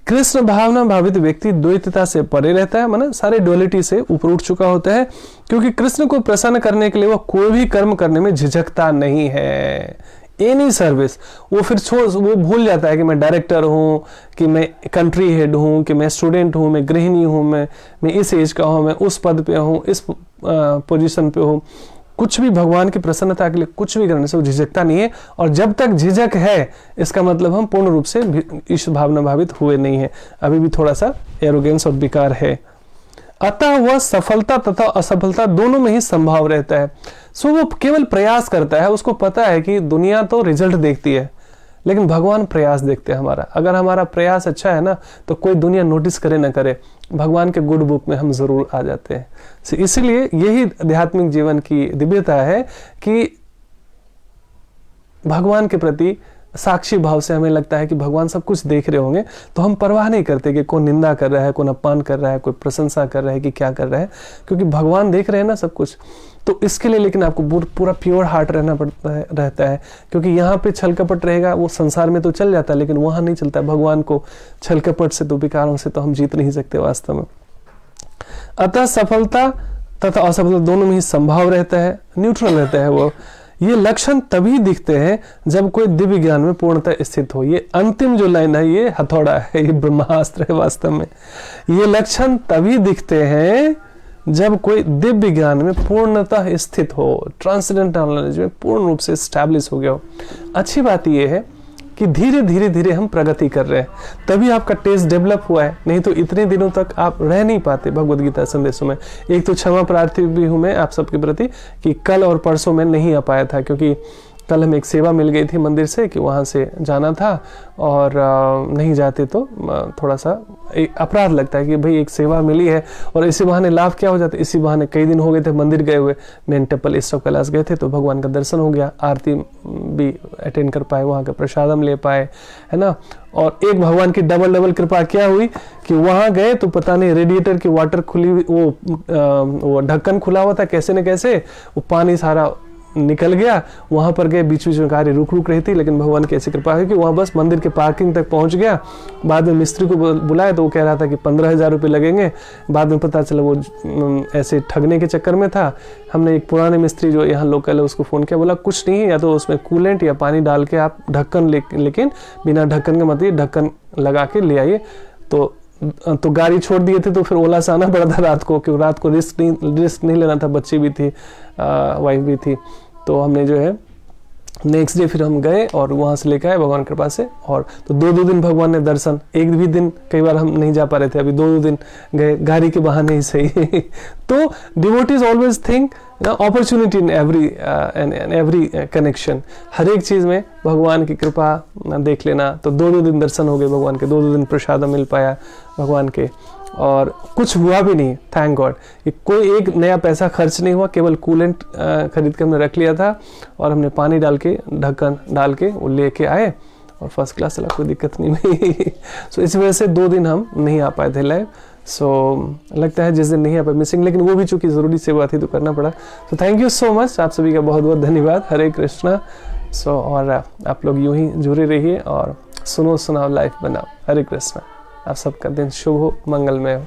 कृष्ण भावना भावित व्यक्ति द्वैतता से परे रहता है, माने सारे डुअलिटी से ऊपर उठ चुका होता है, क्योंकि कृष्ण को प्रसन्न करने के लिए वह कोई भी कर्म करने में झिझकता नहीं है। एनी सर्विस वो फिर वो भूल जाता है कि मैं डायरेक्टर हूँ, कि मैं कंट्री हेड हूँ, कि मैं स्टूडेंट हूँ, मैं गृहिणी हूँ, मैं इस एज का हूँ, मैं उस पद पे हूँ, इस पोजीशन पे हूँ। कुछ भी भगवान की प्रसन्नता के लिए कुछ भी करने से वो झिझकता नहीं है, और जब तक झिझक है इसका मतलब हम पूर्ण रूप से इस भावना भावित हुए नहीं है, अभी भी थोड़ा सा एरोगेंस और विकार है। अतः वह सफलता तथा असफलता दोनों में ही संभाव रहता है। सो वो केवल प्रयास करता है, उसको पता है कि दुनिया तो रिजल्ट देखती है, लेकिन भगवान प्रयास देखते हैं हमारा। अगर हमारा प्रयास अच्छा है ना, तो कोई दुनिया नोटिस करे ना करे, भगवान के गुड बुक में हम जरूर आ जाते हैं। इसलिए यही आध्यात्मिक जीवन की दिव्यता है कि भगवान के प्रति साक्षी भाव से हमें लगता है कि भगवान सब कुछ देख रहे होंगे, तो हम परवाह नहीं करते कि कौन निंदा कर रहा है, कौन अपमान कर रहा है, कोई प्रशंसा कर रहा है कि क्या कर रहा है, क्योंकि भगवान देख रहे हैं ना सब कुछ। तो इसके लिए लेकिन आपको पूरा प्योर हार्ट रहता है, क्योंकि यहाँ पे छल कपट रहेगा, वो संसार में तो चल जाता है लेकिन वहां नहीं चलता। भगवान को छल कपट से तो विकारों से तो हम जीत नहीं सकते वास्तव में। अतः सफलता तथा असफलता दोनों में ही संभाव रहता है, न्यूट्रल रहता है वो। ये लक्षण तभी दिखते हैं जब कोई दिव्य ज्ञान में पूर्णतः स्थित हो। ये अंतिम जो लाइन है ये हथौड़ा है, ये ब्रह्मास्त्र है वास्तव में। ये लक्षण तभी दिखते हैं जब कोई दिव्य ज्ञान में पूर्णतः स्थित हो, ट्रांसेंडेंटल नॉलेज में पूर्ण रूप से स्टैब्लिश हो गया हो। अच्छी बात यह है कि धीरे धीरे हम प्रगति कर रहे हैं, तभी आपका टेस्ट डेवलप हुआ है, नहीं तो इतने दिनों तक आप रह नहीं पाते भगवद गीता संदेशों में। एक तो क्षमा प्रार्थी भी हूं मैं आप सबके प्रति कि कल और परसों में नहीं आ पाया था, क्योंकि कल हमें एक सेवा मिल गई थी मंदिर से कि वहाँ से जाना था, और नहीं जाते तो थोड़ा सा अपराध लगता है कि भाई एक सेवा मिली है और इसी बहाने लाभ क्या हो जाता है। इसी बहाने कई दिन हो गए थे मंदिर गए हुए, main temple east of Kailash गए थे तो भगवान का दर्शन हो गया, आरती भी अटेंड कर पाए, वहाँ का प्रसादम ले पाए, है ना। और एक भगवान की डबल कृपा क्या हुई कि वहाँ गए तो पता नहीं रेडिएटर की वाटर खुली, वो ढक्कन खुला हुआ था, कैसे न कैसे वो पानी सारा निकल गया। वहां पर गए, बीच बीच में गाड़ी रुक रही थी, लेकिन भगवान की ऐसी कृपा है कि वहां बस मंदिर के पार्किंग तक पहुंच गया। बाद में मिस्त्री को बुलाया तो वो कह रहा था कि 15,000 रुपये लगेंगे। बाद में पता चला वो ऐसे ठगने के चक्कर में था। हमने एक पुराने मिस्त्री जो यहाँ लोकल है उसको फ़ोन किया, बोला कुछ नहीं है, या तो उसमें कूलेंट या पानी डाल के आप ढक्कन लेकिन बिना ढक्कन के मतलब ढक्कन लगा के ले आइए। तो गाड़ी छोड़ दिए थे, तो फिर ओला से आना पड़ा था रात को, क्योंकि रात को रिस्क नहीं लेना था, बच्ची भी थी, वाइफ भी थी। तो हमने जो है नेक्स्ट डे फिर हम गए और वहाँ से लेकर आए भगवान कृपा से। और तो 2 दिन भगवान ने दर्शन, एक भी दिन कई बार हम नहीं जा पा रहे थे, अभी 2 दिन गए गाड़ी के बहाने ही सही। तो devotees always think opportunity in every connection, हर एक चीज में भगवान की कृपा देख लेना। तो 2 दिन दर्शन हो गए भगवान के, 2 दिन प्रसाद मिल पाया भगवान के, और कुछ हुआ भी नहीं, थैंक गॉड। कोई एक नया पैसा खर्च नहीं हुआ, केवल कूलेंट खरीद के हमने रख लिया था और हमने पानी डाल के ढक्कन डाल के वो लेके आए और फर्स्ट क्लास चला, कोई दिक्कत नहीं हुई। सो इस वजह से 2 दिन हम नहीं आ पाए थे लाइव। सो लगता है जिस दिन नहीं आ पाए मिसिंग, लेकिन वो भी चूंकि ज़रूरी सेवा थी तो करना पड़ा। तो थैंक यू सो मच, आप सभी का बहुत बहुत धन्यवाद। हरे कृष्णा। सो और आप लोग यूं ही जुड़े रहिए और सुनो सुनाओ लाइफ बनाओ। हरे कृष्णा। आप सबका दिन शुभ हो, मंगलमय हो।